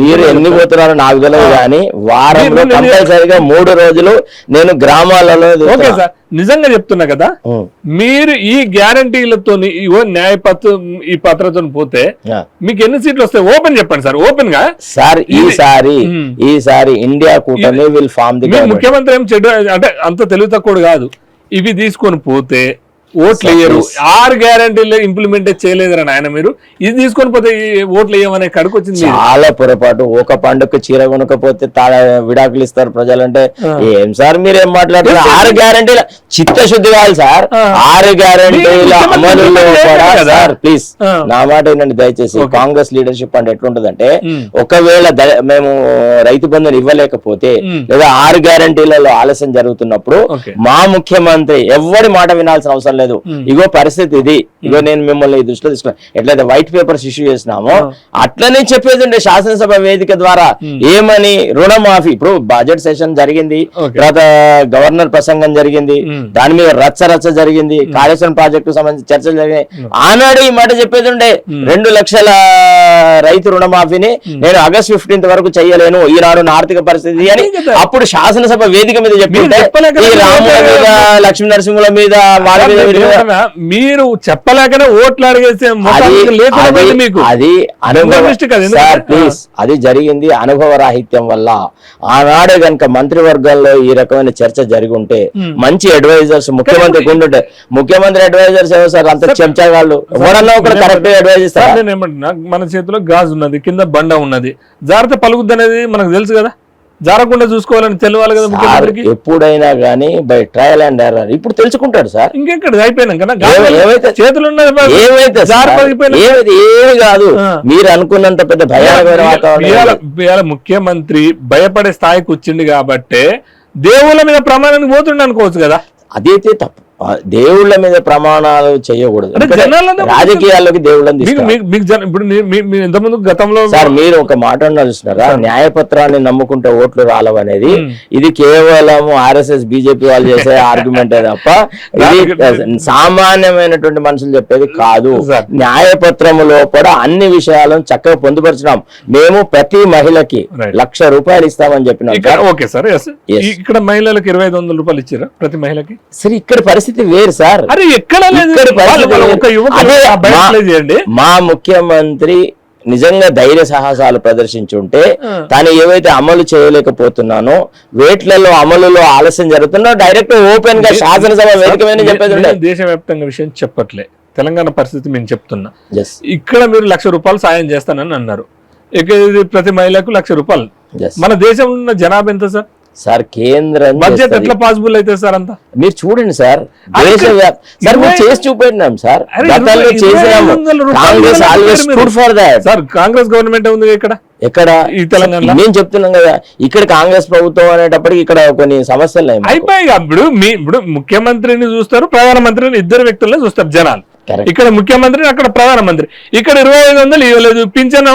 మీరు ఎన్ని పోతున్నారో నాకు తెలియదు, కానీ వారంలో కంపల్సరిగా 3 రోజులు నేను గ్రామాలలో. ఓకే సార్, నిజంగా చెప్తున్నా కదా, మీరు ఈ గ్యారంటీలతో ఈ పత్రతో పోతే మీకు ఎన్ని సీట్లు వస్తాయి ఓపెన్ చెప్పండి సార్, ఓపెన్ గా. సార్ ఈసారి ఇండియా కూటమి విల్ ఫార్మ్ ది. ముఖ్యమంత్రి ఏం చెడు అంటే అంత తెలివి తక్కువ కాదు, ఇవి తీసుకొని పోతే ఓట్లు వేయరు. 6 గ్యారంటీలు ఇంప్లిమెంట్ చేయలేదురా ఆయన, మీరు ఇది తీసుకొని పోతే ఓట్లు వేయమనే కడుకు వచ్చింది. చాలా పొరపాటు. ఒక పండుగ చీర కొనకపోతే విడాకులు ఇస్తారు ప్రజలంటే, ఏం సార్ మీరేం మాట్లాడుతున్నారు? 6 గ్యారంటీల చిత్తశుద్ధి కాదు సార్, 6 గ్యారంటీల అమలులో కూడా. సార్ ప్లీజ్ నా మాట ఏంటంటే దయచేసి, కాంగ్రెస్ లీడర్షిప్ అంటే ఎట్లుంటదంటే, ఒకవేళ మేము రైతు బంధుని ఇవ్వలేకపోతే లేదా 6 గ్యారంటీలలో ఆలస్యం జరుగుతున్నప్పుడు మా ముఖ్యమంత్రి ఎవరి మాట వినాల్సిన అవసరం లేదు. ఇగో పరిస్థితి ఇది, ఇగో నేను మిమ్మల్ని ఈ దృష్టిలో తీసుకున్నా, ఎట్లయితే వైట్ పేపర్స్ ఇష్యూ చేసినామో అట్లనే చెప్పేది ఉండే శాసనసభ వేదిక ద్వారా. ఏమని? రుణమాఫీ. ఇప్పుడు బడ్జెట్ సెషన్ జరిగింది, తర్వాత గవర్నర్ ప్రసంగం జరిగింది, దాని మీద రచ్చ జరిగింది, కాళేశ్వరం ప్రాజెక్టు సంబంధించి చర్చలు జరిగినాయి. ఆనాడు ఈ మాట చెప్పేది ఉండే, 2 లక్షల రైతు రుణమాఫీని నేను ఆగస్ట్ 15 వరకు చెయ్యలేను, ఈనాడు ఆర్థిక పరిస్థితి అని అప్పుడు శాసనసభ వేదిక మీద చెప్పింటే, ఈ రాముల మీద లక్ష్మీ నరసింహుల మీద వాళ్ళ మీద మీరు చెప్పలేకనే ఓట్లు అడిగేసే మీకు అది జరిగింది అనుభవ రాహిత్యం వల్ల. ఆనాడే కనుక మంత్రివర్గంలో ఈ రకమైన చర్చ జరిగి ఉంటే, మంచి అడ్వైజర్స్ ముఖ్యమంత్రికి ఉండుంటే, ముఖ్యమంత్రి అడ్వైజర్స్ ఏమో సార్ అంత చెంచాగాళ్ళు, ఎవరన్నా ఒకరు కరెక్ట్ అడ్వైజ్ ఇస్తారు. నేను ఏమంటున్నా, మన చేతిలో గాజు ఉన్నది, కింద బండ ఉన్నది, జాగ్రత్త పలుకుద్ది అనేది మనకు తెలుసు కదా, జారకుండా చూసుకోవాలని తెలియాలి కదా ముఖ్యమంత్రికి. ఎప్పుడైనా గానీ బై ట్రయల్ అండ్ ఎర్రర్ ఇప్పుడు తెలుసుకుంటాడు సార్. ఇంకెక్కడ అయిపోయినాక చేతులు ఏమి కాదు, మీరు అనుకున్నంత పెద్ద భయానకమైన వాతావరణం. ముఖ్యమంత్రి భయపడే స్థాయికి వచ్చింది కాబట్టి దేవుళ్ళ మీద ప్రమాణానికి పోతుండే అనుకోవచ్చు కదా. అదైతే తప్పు. దేవుళ్ళ మీద ప్రమాణాలు చేయకూడదు, రాజకీయాల్లోకి దేవుళ్ళని. ఇప్పుడు ఇంతకుముందు గతంలో సార్ మీరు ఒక మాట చూసినారా, న్యాయపత్రాన్ని నమ్ముకుంటే ఓట్లు రాలవనేది, ఇది కేవలం RSS బీజేపీ వాళ్ళు చేసే ఆర్గ్యుమెంటే తప్ప ఇది సామాన్యమైనటువంటి మనుషులు చెప్పేది కాదు. న్యాయపత్రములో కూడా అన్ని విషయాలను చక్కగా పొందుపరిచినాం. మేము ప్రతి మహిళకి ₹1,00,000 ఇస్తామని చెప్పినాం. ఓకే సార్, ఇక్కడ మహిళలకు 2,500 రూపాయలు ఇచ్చారా ప్రతి మహిళకి? సరే ఇక్కడ పరిస్థితి వేరు సార్. అరే ఎక్కడ మా ముఖ్యమంత్రి నిజంగా ధైర్య సాహసాలు ప్రదర్శించుంటే, తాను ఏవైతే అమలు చేయలేకపోతున్నానో, వేట్లలో అమలులో ఆలస్యం జరుగుతున్నా డైరెక్ట్ ఓపెన్ గా శాసనసభ వేదికమైన చెప్పేది. దేశవ్యాప్తంగా విషయం చెప్పట్లే, తెలంగాణ పరిస్థితి మేము చెప్తున్నా. ఇక్కడ మీరు ₹1,00,000 సాయం చేస్తానని అన్నారు, ప్రతి మహిళకు ₹1,00,000. మన దేశంలో ఉన్న జనాభా ఎంత సార్? సార్ కేంద్రం బడ్జెట్ ఎట్లా పాసిబుల్ అయితే సార్ అంతా మీరు చూడండి సార్, చేసి చూపెట్టినాం సార్, గతంలో చేసినాము. Congress always stood for that. Sir Congress government ఉంది ఎక్కడ ఈ తెలంగాణ. నేను చెప్తున్నాం కదా, ఇక్కడ కాంగ్రెస్ ప్రభుత్వం అనేటప్పటికి ఇక్కడ కొన్ని సమస్యలు అయిపోయి. ఇప్పుడు ముఖ్యమంత్రిని చూస్తారు, ప్రధానమంత్రిని, ఇద్దరు వ్యక్తులను చూస్తారు జనాలు. ఇక్కడ ముఖ్యమంత్రి, అక్కడ ప్రధానమంత్రి. ఇక్కడ 2,500 ఇవ్వలేదు. పింఛన్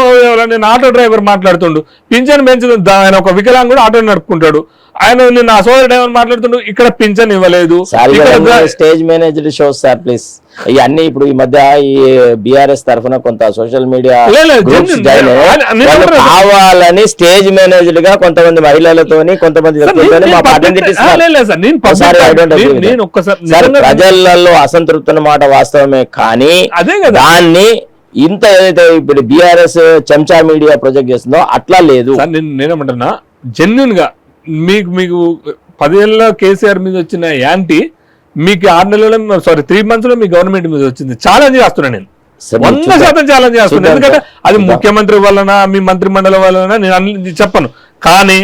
నేను ఆటో డ్రైవర్ మాట్లాడుతుండు, పింఛన్ పెంచదు. ఆయన ఒక వికలాంగుడు ఆటో నడుపుకుంటాడు, ఆయన నిన్న సోదరుడు ఏమని మాట్లాడుతుండు, ఇక్కడ పింఛన్ ఇవ్వలేదు. Stage managed shows sir please. ఇవన్నీ ఇప్పుడు ఈ మధ్య ఈ BRS తరఫున కొంత సోషల్ మీడియా కావాలని స్టేజ్ మేనేజ్డ్ గా కొంతమంది మహిళలతోని కొంతమంది ప్రజలలో అసంతృప్తి అన్నమాట వాస్తవమే, కానీ దాన్ని ఇంత ఏదైతే ఇప్పుడు BRS చెంచా మీడియా ప్రొజెక్ట్ చేస్తుందో అట్లా లేదు. నేనేమంటున్నా, జెన్యున్ గా మీకు 10 ఏళ్ళ కేసీఆర్ మీద వచ్చిన యాంటీ మీకు 6 నెలల 3 months లో మీ గవర్నమెంట్ మీద వచ్చింది. ఛాలెంజ్ చేస్తున్నా నేను, 100% ఛాలెంజ్ చేస్తున్నా. ఎందుకంటే అది ముఖ్యమంత్రి వలన, మీ మంత్రి మండలి వలన నేను చెప్పను, కానీ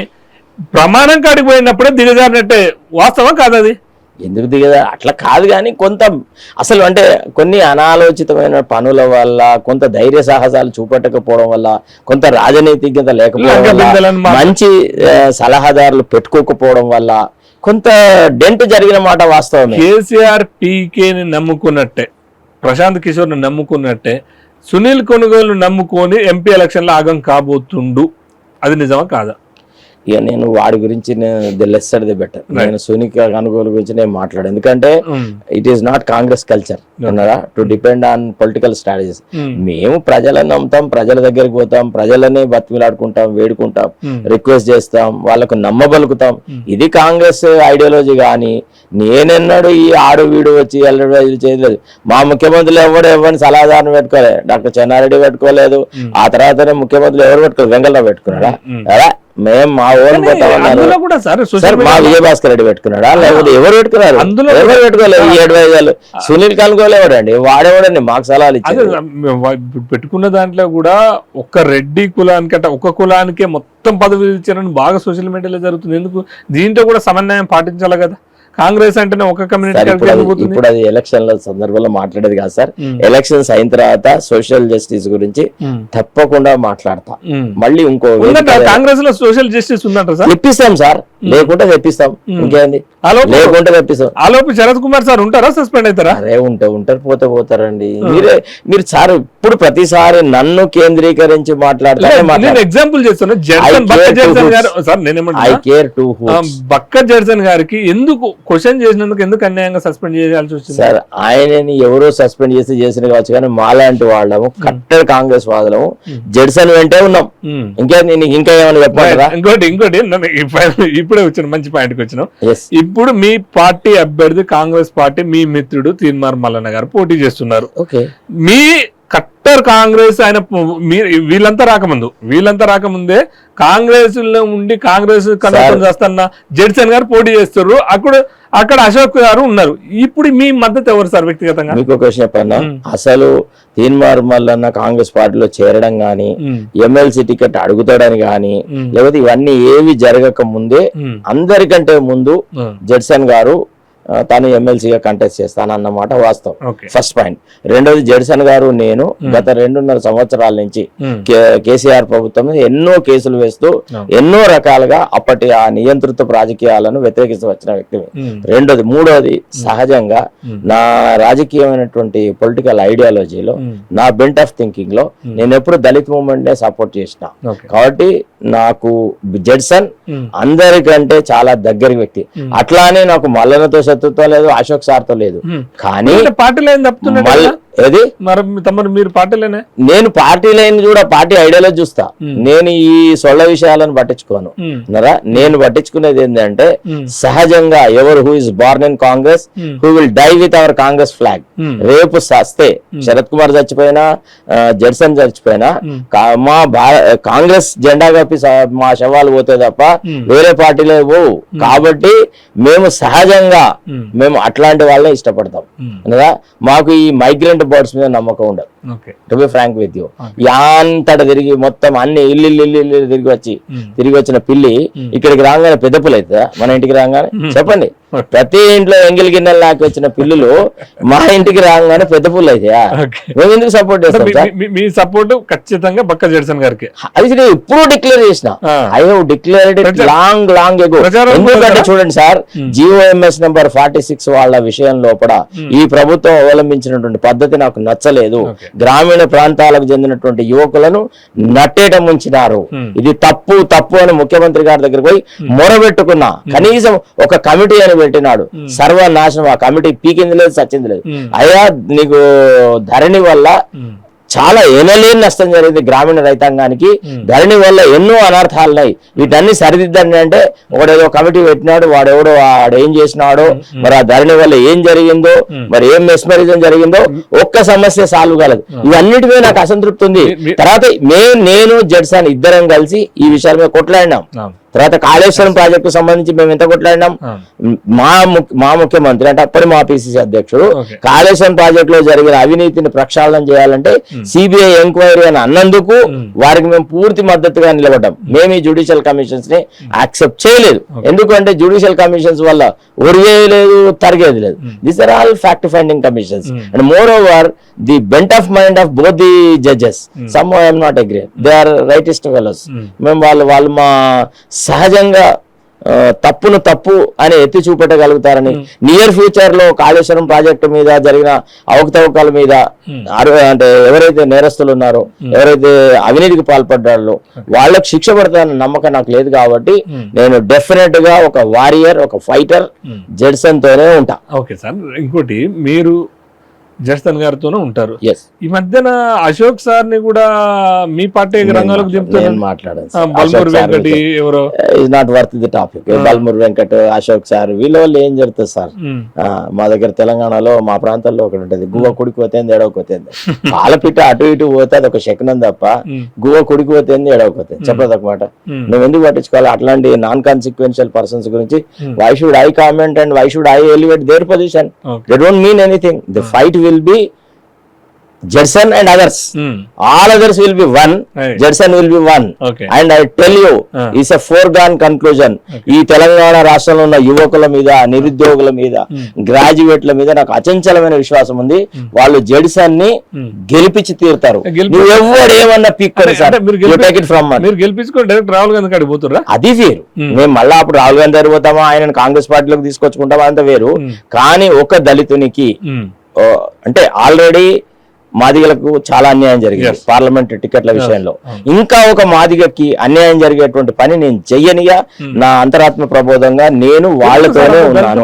ప్రమాణం కాడికి పోయినప్పుడే దిగజారినట్టే, వాస్తవం కాదు అది? ఎందుకు దిగదా అట్లా కాదు, కానీ కొంత అసలు అంటే కొన్ని అనాలోచితమైన పనుల వల్ల, కొంత ధైర్య సాహసాలు చూపెట్టకపోవడం వల్ల, కొంత రాజనైతికత లేకపోవడం వల్ల, మంచి సలహాదారులు పెట్టుకోకపోవడం వల్ల కొంత డెంట్ జరిగిన మాట వాస్తవమే. కేసీఆర్ పీకేని నమ్ముకున్నట్టే, ప్రశాంత్ కిషోర్ని నమ్ముకున్నట్టే సునీల్ కొనుగోలు నమ్ముకొని ఎంపీ ఎలక్షన్లో ఆగం కాబోతుండు. అది నిజమా కాదా? ఇక నేను వాడి గురించి లెస్సర్ది బెటర్. నేను సునీల్ కొనుగోలు గురించి నేను మాట్లాడు, ఎందుకంటే it is not Congress culture అన్నారా to depend on political strategies. మేము ప్రజలను నమ్ముతాం, ప్రజల దగ్గరికి పోతాం, ప్రజలనే బతిమిలాడుకుంటాం, వేడుకుంటాం, రిక్వెస్ట్ చేస్తాం, వాళ్ళకు నమ్మబలుకుతాం. ఇది కాంగ్రెస్ ఐడియాలజీ. కానీ నేనెన్నాడు ఈ ఆడు వీడు వచ్చి ఎల్లడి చేయలేదు. మా ముఖ్యమంత్రులు ఎవరిని సలహాదారుని పెట్టుకోలేదు, డాక్టర్ చెన్నారెడ్డి పెట్టుకోలేదు. ఆ తర్వాతనే ముఖ్యమంత్రులు ఎవరు పెట్టుకోలేదు, వెంగళరావు పెట్టుకున్నాడా? అలా మేము మా ఓన్ పోతామన్నారు. మా విజయభాస్కర్ రెడ్డి పెట్టుకున్నాడా, లేకపోతే ఎవరు పెట్టుకున్నారు? ఎవరు పెట్టుకోలేదు. ఈ 7 సునీల్ కనుగోలు ఎవడండి, వాడేవాడండి మాకు సలహాలు ఇచ్చారు. పెట్టుకున్న దాంట్లో కూడా ఒక్క రెడ్డి కులానికి అంటే ఒక్క కులానికే మొత్తం పదవి ఇచ్చారని బాగా సోషల్ మీడియాలో జరుగుతుంది. ఎందుకు? దీంట్లో కూడా సమన్వయం పాటించాలి కదా. కాంగ్రెస్ అంటేనే ఒక కమ్యూనిటీ. ఇప్పుడు అది ఎలక్షన్ల సందర్భంలో మాట్లాడేది కాదు సార్. ఎలక్షన్స్ అయిన తర్వాత సోషల్ జస్టిస్ గురించి తప్పకుండా మాట్లాడతా. మళ్ళీ ఇంకో కాంగ్రెస్ లో సోషల్ జస్టిస్ ఉందంట సార్. తెప్పిస్తాం సార్, లేకుంటే తెప్పిస్తాం. ఇంకేంది, లేకుంటే తెప్పిస్తాం. ఆలోపు శరత్ కుమార్ సార్ ఉంటారా, సస్పెండ్ అవుతారా? అరే ఉంటారు, పోతారండి. మీరు సార్ ఇప్పుడు ప్రతిసారి నన్ను కేంద్రీకరించి మాట్లాడతారు. ఎగ్జాంపుల్ చేస్తున్నా, బక్క జడ్సన్ గారికి ఎందుకు క్వశ్చన్ చేసినందుకు ఎందుకు అన్యాయంగా సస్పెండ్ చేయాల్సి వచ్చింది సార్? ఆయనని ఎవరో సస్పెండ్ చేసిన కావచ్చు, కానీ మాలాంటి వాళ్ళము కట్టర్ కాంగ్రెస్ వాదులము జడ్సన్ వెంటే ఉన్నాం. ఇంకా ఏమైనా చెప్పారా? ఇంకోటి ఇప్పుడే వచ్చిన మంచి పాయింట్కి వచ్చినాం. ఇప్పుడు మీ పార్టీ అభ్యర్థి కాంగ్రెస్ పార్టీ మీ మిత్రుడు తీన్మార్ మల్లన్న గారు పోటీ చేస్తున్నారు. మీ కట్టర్ కాంగ్రెస్ ఆయన వీళ్ళంతా రాకముందే కాంగ్రెస్ లో ఉండి కాంగ్రెస్ కన్వర్షన్ చేస్తున్న జడ్సన్ గారు పోటీ చేస్తారు. అక్కడ అశోక్ గారు ఉన్నారు. ఇప్పుడు మీ మద్దతు ఎవరు సార్ వ్యక్తిగతంగా? మీకు క్వశ్చన్ చెప్పన్నా, అసలు తీన్మార్ మల్లన్న కాంగ్రెస్ పార్టీలో చేరడం గానీ, ఎమ్మెల్సీ టికెట్ అడుగుతాడని గానీ, లేకపోతే ఇవన్నీ ఏవి జరగక ముందే అందరికంటే ముందు జడ్సన్ గారు తాను ఎమ్మెల్సీగా కంటెస్ట్ చేస్తానన్నమాట వాస్తవం. First point. రెండోది, జడ్సన్ గారు నేను గత 2.5 సంవత్సరాల నుంచి కేసీఆర్ ప్రభుత్వం ఎన్నో కేసులు వేస్తూ ఎన్నో రకాలుగా అప్పటి ఆ నియంత్రిత రాజకీయాలను వ్యతిరేకిస్తూ వచ్చిన వ్యక్తిని. రెండోది. మూడోది, సహజంగా నా రాజకీయమైనటువంటి పొలిటికల్ ఐడియాలజీలో, నా బెంట్ ఆఫ్ థింకింగ్ లో నేను ఎప్పుడు దళిత్ మూవ్మెంట్ నే సపోర్ట్ చేసిన. కాబట్టి నాకు జడ్సన్ అందరికంటే చాలా దగ్గర వ్యక్తి. అట్లానే నాకు మల్లనతో శత్రుత్వం లేదు, అశోక్ సార్ తో లేదు. కానీ ఏది మీరు పార్టీలేనే? నేను పార్టీ లైన్ కూడా పార్టీ ఐడియాలజీ చూస్తా. నేను ఈ సొళ్ళ విషయాలను పట్టించుకోను. నేను పట్టించుకునేది ఏంటంటే, సహజంగా ఎవరు who is born in Congress who will die with our Congress flag. రేపు సస్తే శరత్ కుమార్ చచ్చిపోయినా, జడ్సన్ చచ్చిపోయినా మా కాంగ్రెస్ జెండా కప్పి మా శవాలు పోతే తప్ప వేరే పార్టీలో పోవు. కాబట్టి మేము సహజంగా మేము అట్లాంటి వాళ్ళని ఇష్టపడతాం. మాకు ఈ మైగ్రెంట్ బర్డ్స్ మీద నమ్మకం ఉండదు. To be frank with you. యాంతట తిరిగి మొత్తం అన్ని ఇల్లు తిరిగి వచ్చిన పిల్లి ఇక్కడికి రాగానే పెద్ద పులు అవుతుందా? మన ఇంటికి రాగానే చెప్పండి. ప్రతి ఇంట్లో ఎంగిల్ గిన్నెలు నాకు వచ్చిన పిల్లులు మా ఇంటికి రాగానే పెద్ద పుల్లు అవుతాయా? మేము ఎందుకు సపోర్ట్ చేస్తాం? మీ సపోర్ట్ ఖచ్చితంగా బక్క జడ్సన్ గారికి. అది నేను ఇప్పుడు డిక్లేర్ చేసిన. I have declared it long ago. ఎందుకంటే చూడండి సార్, GOMS నెంబర్ 46 వాళ్ళ విషయం లోపల ఈ ప్రభుత్వం అవలంబించినటువంటి పద్ధతి నాకు నచ్చలేదు. గ్రామీణ ప్రాంతాలకు చెందినటువంటి యువకులను నట్టేట ముంచినారు. ఇది తప్పు అని ముఖ్యమంత్రి గారి దగ్గర పోయి మొరబెట్టుకున్నా. కనీసం ఒక కమిటీ అని పెట్టినాడు. సర్వనాశనం. ఆ కమిటీ పీకింది లేదు, సచ్చింది లేదు. అయ్యా, నీకు ధరణి వల్ల చాలా ఎనలేని నష్టం జరిగింది గ్రామీణ రైతాంగానికి. ధరణి వల్ల ఎన్నో అనర్థాలున్నాయి. వీటన్ని సరిదిద్దండి అంటే ఒకడేదో కమిటీ పెట్టినాడు, వాడెవడో వాడేం చేసినాడో, మరి ఆ ధరణి వల్ల ఏం జరిగిందో, మరి ఏం మెస్మరిజం జరిగిందో ఒక్క సమస్య సాల్వ్ కాలేదు. ఇవన్నిటి మీద నాకు అసంతృప్తి ఉంది. తర్వాత నేను జడ్సన్ ఇద్దరం కలిసి ఈ విషయాల మీద కొట్లాడినాం. తర్వాత కాళేశ్వరం ప్రాజెక్టు సంబంధించి మేము ఎంత కొట్లాడినాం. మా ముఖ్యమంత్రి అంటే అప్పటి మా పిసిసి అధ్యక్షుడు కాళేశ్వరం ప్రాజెక్ట్ లో జరిగిన అవినీతిని ప్రక్షాళన చేయాలంటే సిబిఐ ఎంక్వైరీ అని అన్నందుకు వారికి మేము పూర్తి మద్దతుగా నిలబడ్డాం. మేము ఈ జ్యుడిషియల్ కమిషన్స్ ని యాక్సెప్ట్ చేయలేదు. ఎందుకంటే జ్యుడిషియల్ కమిషన్స్ వల్ల ఒరిగేది లేదు, తరిగేది లేదు. These are all fact finding commissions and more over the bent of mind of both the judges. Some I am not agree. They are rightist fellows. మేము వాళ్ళు మా సహజంగా తప్పును తప్పు అని ఎత్తి చూపెట్టగలుగుతారని నియర్ ఫ్యూచర్ లో కాళేశ్వరం ప్రాజెక్టు మీద జరిగిన అవకతవకల మీద అంటే ఎవరైతే నేరస్తులు ఉన్నారో, ఎవరైతే అవినీతికి పాల్పడ్డారో వాళ్ళకి శిక్ష పడతారన్న నమ్మకం నాకు లేదు. కాబట్టి నేను డెఫినెట్ గా ఒక వారియర్, ఒక ఫైటర్ జడ్సన్ తోనే ఉంటా. ఓకే సార్, ఇంకోటి మీరు జడ్సన్ గారితోనే ఉంటారు. Yes. ఈ మధ్యన అశోక్ సార్ ని కూడా మీ పార్టీ రంగాలకు చెప్తాను. బల్మూర్ వెంకటి ఎవరో is not worth the topic. Balmoor Venkat, Ashok sir వీళ్ళ వాళ్ళు ఏం జరుగుతుంది సార్? మా దగ్గర తెలంగాణలో మా ప్రాంతాల్లో ఒకటి ఉంటుంది, గువ్వ కుడికి పోతేంది ఎడవకపోతేంది. పాలపిట్ట అటు ఇటు పోతే అది ఒక శకునం తప్ప గువ్వ కుడికి పోతేంది ఎడవకపోతే చెప్పదు అనమాట. నువ్వు ఎందుకు పట్టించుకోవాలి అట్లాంటి నాన్ కాన్సిక్వెన్షియల్ పర్సన్స్ గురించి? Why should I comment and why should I elevate their position? They don't mean anything. The fight will be Judson and others. All others will be one. Judson will be one. Okay. And I tell you, it's a foregone conclusion. ఈ తెలంగాణ రాష్ట్రంలో ఉన్న యువకుల మీద, నిరుద్యోగుల మీద, గ్రాడ్యుయేట్ల మీద నాకు అచంచలమైన విశ్వాసం ఉంది. వాళ్ళు జడ్సన్ ని గెలిపించి తీరుతారు. నువ్వు ఎవరు ఏమన్నా పీక్కొని sir, you take it from me. మీరు గెలిపించుకొని డైరెక్ట్ రాహుల్ గాంధీ కాడికి పోతుర్రా? అది వేరు. మేము మళ్ళా అప్పుడు రాహుల్ గాంధీ దగ్గర పోతామా, ఆయనను కాంగ్రెస్ పార్టీలోకి తీసుకొచ్చుకుంటామా, అంత వేరు. కానీ ఒక దళితునికి అంటే ఆల్రెడీ మాదిగలకు చాలా అన్యాయం జరిగింది పార్లమెంట్ టికెట్ల విషయంలో. ఇంకా ఒక మాదిగకి అన్యాయం జరిగేటువంటి పని నేను చెయ్యనిగా నా అంతరాత్మ ప్రబోధంగా నేను వాళ్ళతోనే ఉన్నాను.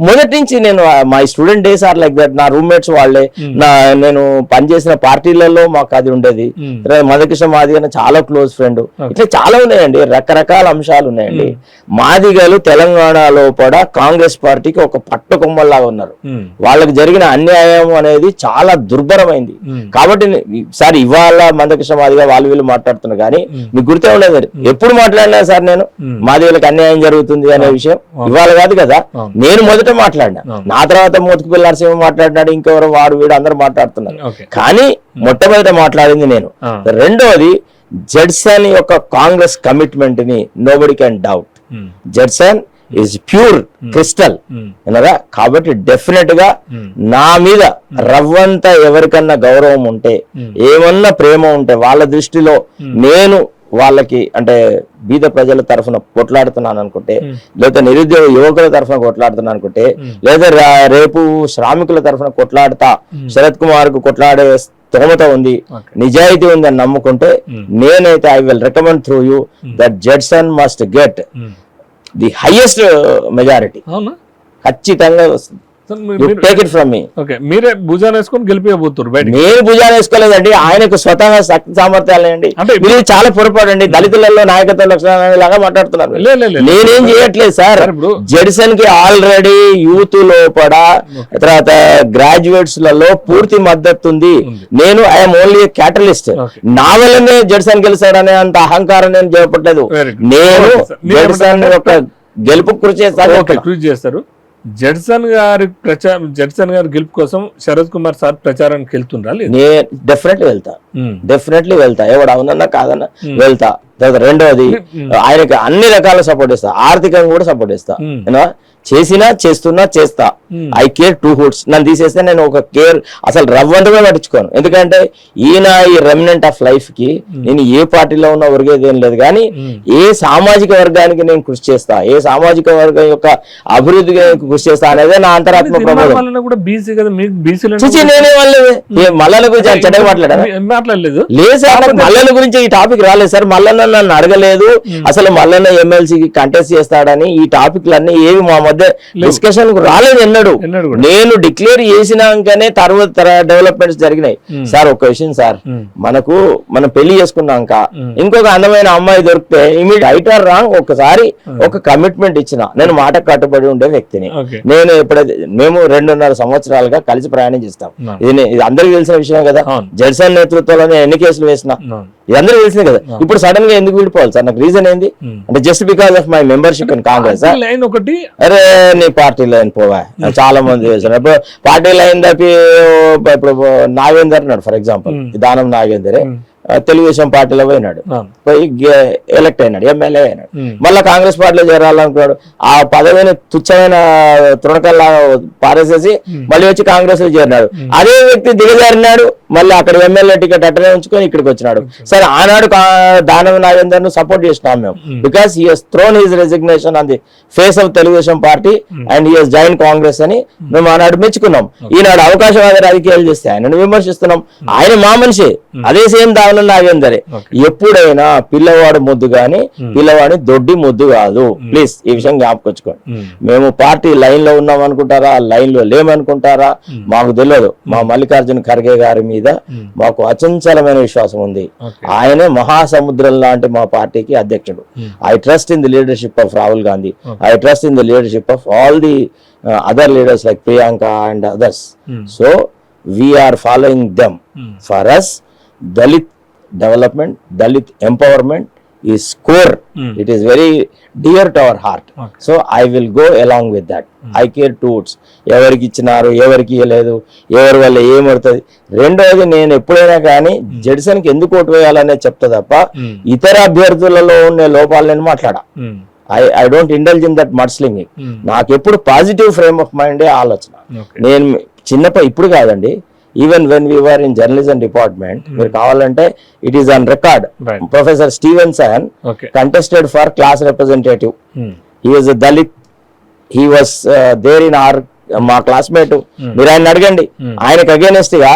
మొదటి నుంచి నేను my student days are like that. నా రూమ్మేట్స్ వాళ్ళే, నేను పనిచేసిన పార్టీలలో మాకు అది ఉండేది. మధుకృష్ణ మాదిగ చాలా క్లోజ్ ఫ్రెండ్. ఇట్లా చాలా ఉన్నాయండి, రకరకాల అంశాలు ఉన్నాయండి. మాదిగలు తెలంగాణలో కూడా కాంగ్రెస్ పార్టీకి ఒక పట్టుకొమ్మల్లాగా ఉన్నారు. వాళ్ళకి జరిగిన అన్యాయం అనేది చాలా దుర్భరమైంది. కాబట్టి సార్ ఇవాళ మందకృష్ణ మాదిగ వాళ్ళు వీళ్ళు మాట్లాడుతున్నారు, కానీ మీకు గుర్తే ఉండదు ఎప్పుడు మాట్లాడినా సార్ నేను మాదిగలకు అన్యాయం జరుగుతుంది అనే విషయం ఇవాళ కాదు కదా. నేను మొదట మాట్లాడినా, నా తర్వాత మోతుకు పిల్లర్సేమో మాట్లాడినాడు, ఇంకెవరో వాడు వీడు అందరూ మాట్లాడుతున్నారు. కానీ మొట్టమొదట మాట్లాడింది నేను. రెండోది జడ్సన్ యొక్క కాంగ్రెస్ కమిట్మెంట్ ని nobody can doubt. Judson is pure crystal వినరా. కాబట్టి డెఫినెట్ గా నా మీద రవ్వంత ఎవరికన్నా గౌరవం ఉంటే, ఏమన్నా ప్రేమ ఉంటే, వాళ్ళ దృష్టిలో నేను వాళ్ళకి అంటే బీద ప్రజల తరఫున కొట్లాడుతున్నాను అనుకుంటే, లేదా నిరుద్యోగ యువకుల తరఫున కొట్లాడుతున్నాను అనుకుంటే, లేదా రేపు శ్రామికుల తరఫున కొట్లాడుతా శరత్ కుమార్ కు కొట్లాడే స్తోమత ఉంది, నిజాయితీ ఉంది అని నమ్ముకుంటే, నేనైతే I will recommend through you that Judson must get the highest majority. ఖచ్చితంగా వస్తుంది. టేక్ ఇట్ ఫ్రమ్ మీ. మీరే భుజాన్ని వేసుకొని గెలిపిపోతున్నారు. నేను భుజాన్ని వేసుకోలేదండి, ఆయనకు స్వతహా శక్తి సామర్థ్యాలు అండి. మీరు చాలా పొరపాటు అండి, దళితులలో నాయకత్వ లక్షణాలు లాగా మాట్లాడుతున్నారు. నేనేం చేయట్లేదు సార్. జడ్సన్ కి ఆల్రెడీ యూత్ లోపల తర్వాత గ్రాడ్యుయేట్స్ లలో పూర్తి మద్దతు ఉంది. నేను ఐఎమ్ ఓన్లీ క్యాటలిస్ట్. నా వల్లనే జడ్సన్ గెలిచారనే అంత అహంకారం నేను చేపట్టలేదు. నేను జడ్సన్ యొక్క గెలుపు కృషి చేస్తారు. జడ్సన్ గారి గెలుపు కోసం శరత్ కుమార్ సార్ ప్రచారానికి వెళ్తుండ్రా? నేను డెఫినెట్లీ వెళ్తా. ఎవడు అవునన్నా కాదన్నా వెళ్తా. రెండవది ఆయనకి అన్ని రకాల సపోర్ట్ ఇస్తా, ఆర్థికంగా కూడా సపోర్ట్ ఇస్తా. చేసినా చేస్తా. I care two hoods. నన్ను తీసేస్తే నేను ఒక కేర్ అసలు రవ్వంతగా పట్టించుకోను. ఎందుకంటే ఈయన ఈ రెమినెంట్ ఆఫ్ లైఫ్ కి నేను ఏ పార్టీలో ఉన్నా ఒరిగేది ఏం లేదు. కానీ ఏ సామాజిక వర్గానికి నేను కృషి చేస్తా, ఏ సామాజిక వర్గం యొక్క అభివృద్ధికి కృషి చేస్తా అనేది నా అంతరాత్మ ప్రబోధం. నేనే మల్లల గురించి చెడ్డగా మాట్లాడలేదు. లేదు సార్, మల్లల గురించి ఈ టాపిక్ రాలేదు సార్. మల్లన్న నన్ను అడగలేదు అసలు మల్లన్న ఎమ్మెల్సీకి కంటెస్ట్ చేస్తాడని. ఈ టాపిక్లన్నీ ఏవి మా మధ్య డిస్కషన్ రాలేదు ఎన్నడూ. నేను డిక్లేర్ చేసినాకనే తర్వాత డెవలప్మెంట్స్ జరిగినాయి. సార్ ఒక విషయం సార్, మనం పెళ్లి చేసుకున్నాక ఇంకొక అందమైన అమ్మాయి దొరికితే ఇమీడియట్ రైట్ ఆర్ రాంగ్ ఒకసారి ఒక కమిట్మెంట్ ఇచ్చిన, నేను మాట కట్టుబడి ఉండే వ్యక్తిని. నేను ఎప్పుడైతే మేము 2.5 సంవత్సరాలుగా కలిసి ప్రయాణం చేస్తాం. ఇది అందరికీ తెలిసిన విషయం కదా. జడ్సన్ నేతృత్వంలో నేను ఎన్ని కేసులు వేసిన, ఇది అందరూ తెలిసిందే కదా. ఇప్పుడు సడన్ గా ఎందుకు విడిపోవాలి సార్? నాకు రీజన్ ఏంది అంటే just because of my membership in Congress. Line ఒకటి అరే నీ పార్టీ లైన్ పోవా, చాలా మంది చేశారు. ఇప్పుడు పార్టీ లైన్ తప్పి ఇప్పుడు నాగేందర్ అన్నాడు ఫర్ ఎగ్జాంపుల్, దానం నాగేందరే తెలుగుదేశం పార్టీలో పోయినాడు, పోయి ఎలక్ట్ అయినాడు, ఎమ్మెల్యే అయినాడు, మళ్ళీ కాంగ్రెస్ పార్టీలో చేరాలనుకున్నాడు. ఆ పదవిని తుచ్చమైన తృణకల్లా పారేసేసి మళ్ళీ వచ్చి కాంగ్రెస్ లో చేరినాడు. అదే వ్యక్తి దిగజారినాడు, మళ్ళీ అక్కడ ఎమ్మెల్యే టికెట్ అట్టనే ఉంచుకొని ఇక్కడికి వచ్చినాడు. సరే ఆనాడు దానవ నాగేందర్ ను సపోర్ట్ చేసినాం మేము, because he has thrown his resignation on the face of Telugu Desam party and he has join Congress అని మేము ఆనాడు మెచ్చుకున్నాం. ఈనాడు అవకాశవాద రాజకీయాలు చేస్తే ఆయనను విమర్శిస్తున్నాం. ఆయన మా మనిషి, అదే సేమ్ దావన నాగేందరే. ఎప్పుడైనా పిల్లవాడు ముద్దు గాని పిల్లవాడి దొడ్డి ముద్దు కాదు. ప్లీజ్ ఈ విషయం జ్ఞాపకొచ్చుకోండి. మేము పార్టీ లైన్ లో ఉన్నాం అనుకుంటారా, లైన్ లో లేమనుకుంటారా మాకు తెలియదు. మా మల్లికార్జున ఖర్గే గారి మీద మాకు అచంచలమైన విశ్వాసం ఉంది. ఆయనే మహాసముద్రం లాంటి మా పార్టీకి అధ్యక్షుడు. I trust in the leadership of Rahul Gandhi. I trust in the leadership of all the other leaders like Priyanka and others. So we're following them. For us Dalit development, Dalit empowerment is core. It is very dear to our heart. So I will go along with that. I care towards ఎవరికి ఇచ్చినారు, ఎవరికి ఇవ్వలేదు, ఎవరి వల్ల ఏమవుతుంది. రెండోది, నేను ఎప్పుడైనా కానీ జెడిసన్ కి ఎందుకు ఓటు వేయాలనే చెప్తా తప్ప ఇతర అభ్యర్థులలో ఉండే లోపాలు నేను మాట్లాడా. I don't indulge in that mudslinging. నాకు ఎప్పుడు పాజిటివ్ ఫ్రేమ్ ఆఫ్ మైండే ఆలోచన. నేను చిన్నప్పుడు ఇప్పుడు కాదండి, even when we were in journalism department, మీరు కావాలంటే it is on record, professor Stevenson contested for class representative. He was a Dalit, he was there in our మా క్లాస్మేట్. మీరు ఆయన అడగండి, ఆయనకు అగేనెస్ట్ గా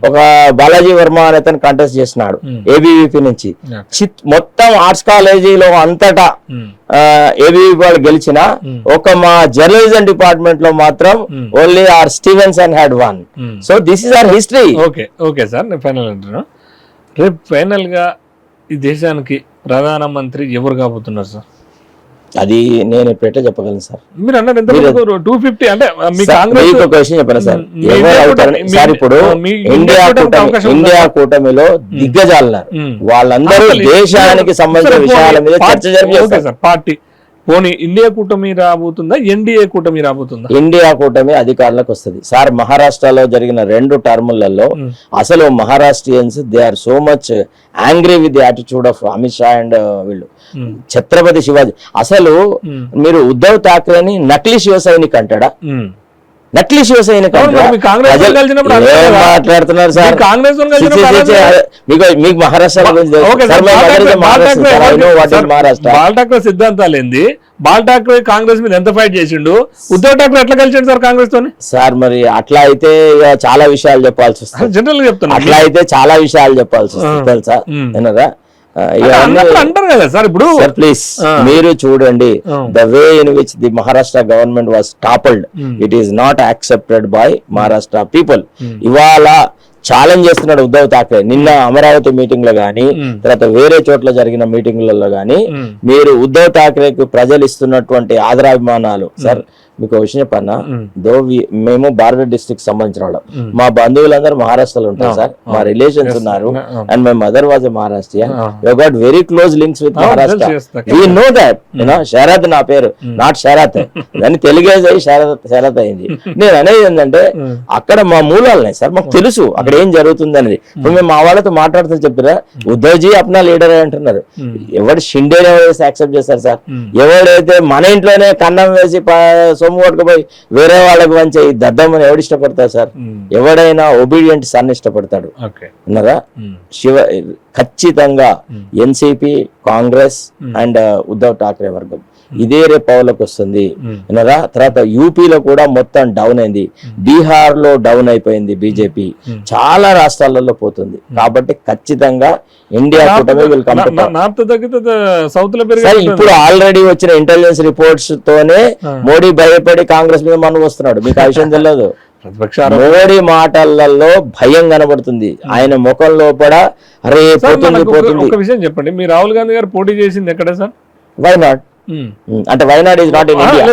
ఒక బాలాజీ వర్మ అనే అతను కంటెస్ట్ చేస్తున్నాడు ఏబీవీపీ నుంచి. మొత్తం ఆర్ట్స్ కాలేజీలో అంతటా ఏబీవీపీ వాళ్ళు గెలిచిన ఒక మా జర్నలిజం డిపార్ట్మెంట్ లో మాత్రం only our Stevenson had one. So this is our history. Okay okay sir, నేను ఫైనల్ అంటున్నాను. రేపు ఫైనల్ గా ఈ దేశానికి ప్రధానమంత్రి ఎవరు కాబోతున్నారు సార్? అది నేను ఇప్పుడు ఎట్లా చెప్పగలను సార్? మీరు అన్నారు ఎంత 250 అంటే ఒక విషయం చెప్పాను సార్. ఎవరు అవుతారు సార్? ఇప్పుడు ఇండియా కూటమిలో దిగ్గజాలన్నారు వాళ్ళందరూ దేశానికి సంబంధించిన విషయాల మీద చర్చ జరిపి పార్టీ పోనీ ఇండియా కూటమి రాబోతుందా, ఎన్డీఏ కూటమి రాబోతుందా? ఇండియా కూటమి అధికారంలోకి వస్తుంది సార్. మహారాష్ట్రలో జరిగిన 2 టర్ములలో అసలు Maharashtrians they are so much angry with the attitude of Amit Shah and వీళ్ళు ఛత్రపతి శివాజీ. అసలు మీరు ఉద్ధవ్ ఠాక్రేని నకిలీ శివ సైనిక్ అంటాడా? నకిలీ శివ సైనిక్ మాట్లాడుతున్నారు సార్. మీకు మహారాష్ట్ర బాల్ ఠాక్రే సిద్ధాంతాలు ఏంది? బాల్ ఠాక్రే కాంగ్రెస్ మీద ఎంత ఫైట్ చేసిండు, ఉద్ధవ్ ఠాక్రే ఎట్లా కలిసిండు సార్ కాంగ్రెస్ తోని? సార్ మరి అట్లా అయితే చాలా విషయాలు చెప్పాల్సి వస్తుంది. జనరల్ గా చెప్తున్నా, అట్లా అయితే చాలా విషయాలు చెప్పాల్సి వస్తుంది తెలుసా? ఏనరా అంటారు కదా సార్. ఇప్పుడు ప్లీజ్ మీరు చూడండి, the way in which the Maharashtra government was toppled, it is not accepted by Maharashtra people. ఇవాళ ఛాలెంజ్ చేస్తున్నాడు ఉద్ధవ్ ఠాక్రే. నిన్న అమరావతి మీటింగ్ లో గానీ, తర్వాత వేరే చోట్ల జరిగిన మీటింగ్లలో గానీ మీరు ఉద్ధవ్ ఠాక్రేకి ప్రజలు ఇస్తున్నటువంటి ఆదరాభిమానాలు సార్. మీకు విషయం చెప్పన్నా, మేము బార్డర్ డిస్ట్రిక్ట్ సంబంధించిన వాళ్ళం. మా బంధువులందరూ మహారాష్ట్రలో ఉంటారు సార్. మా రిలేషన్స్ ఉన్నారు and my mother was a Maharashtrian. You got very close links with Maharashtra. We know that. Sarath నా పేరు, నాట్ శరత్. దాన్ని తెలుగేజ్ అయ్యి శరత్ అయింది. నేను అనేది ఏంటంటే అక్కడ మా మూలాలున్నాయి సార్, మాకు తెలుసు అక్కడ ఏం జరుగుతుంది అనేది. ఇప్పుడు మేము మా వాళ్ళతో మాట్లాడుతూ చెప్తారా, ఉద్ధవ్జీ అప్నా లీడర్ అంటున్నారు. ఎవడు షిండే యాక్సెప్ట్ చేస్తారు సార్? ఎవడైతే మన ఇంట్లోనే కన్నం వేసి సొమ్ము పట్టుకుపోయి వేరే వాళ్ళకి మంచి దద్దమ్మని ఎవడు ఇష్టపడతారు సార్? ఎవడైనా ఒబీడియంట్ సన్ ఇష్టపడతాడు అన్నారా? ఖచ్చితంగా ఎన్సిపి, కాంగ్రెస్ అండ్ ఉద్ధవ్ ఠాక్రే వర్గం ఇదే రేపు పవర్లోకి వస్తుంది అన్నారా? తర్వాత యూపీలో కూడా మొత్తం డౌన్ అయింది, బీహార్ లో డౌన్ అయిపోయింది బీజేపీ, చాలా రాష్ట్రాలలో పోతుంది. కాబట్టి ఖచ్చితంగా ఇండియా కూటమి విల్ కమ్ టు పవర్. ఇప్పుడు ఆల్రెడీ వచ్చిన ఇంటెలిజెన్స్ రిపోర్ట్స్ తోనే మోడీ భయపడి కాంగ్రెస్ మీద మన్ను వస్తున్నాడు. మీకు ఆ విషయం తెలియదు? మోడీ మాటలలో భయం కనబడుతుంది, ఆయన ముఖం లోపల అరే పోతుంది. ఒక విషయం చెప్పండి, మీ రాహుల్ గాంధీ గారు పోటీ చేసింది ఎక్కడ సార్? వైనాడ్. అంటే Wayanad is not in India.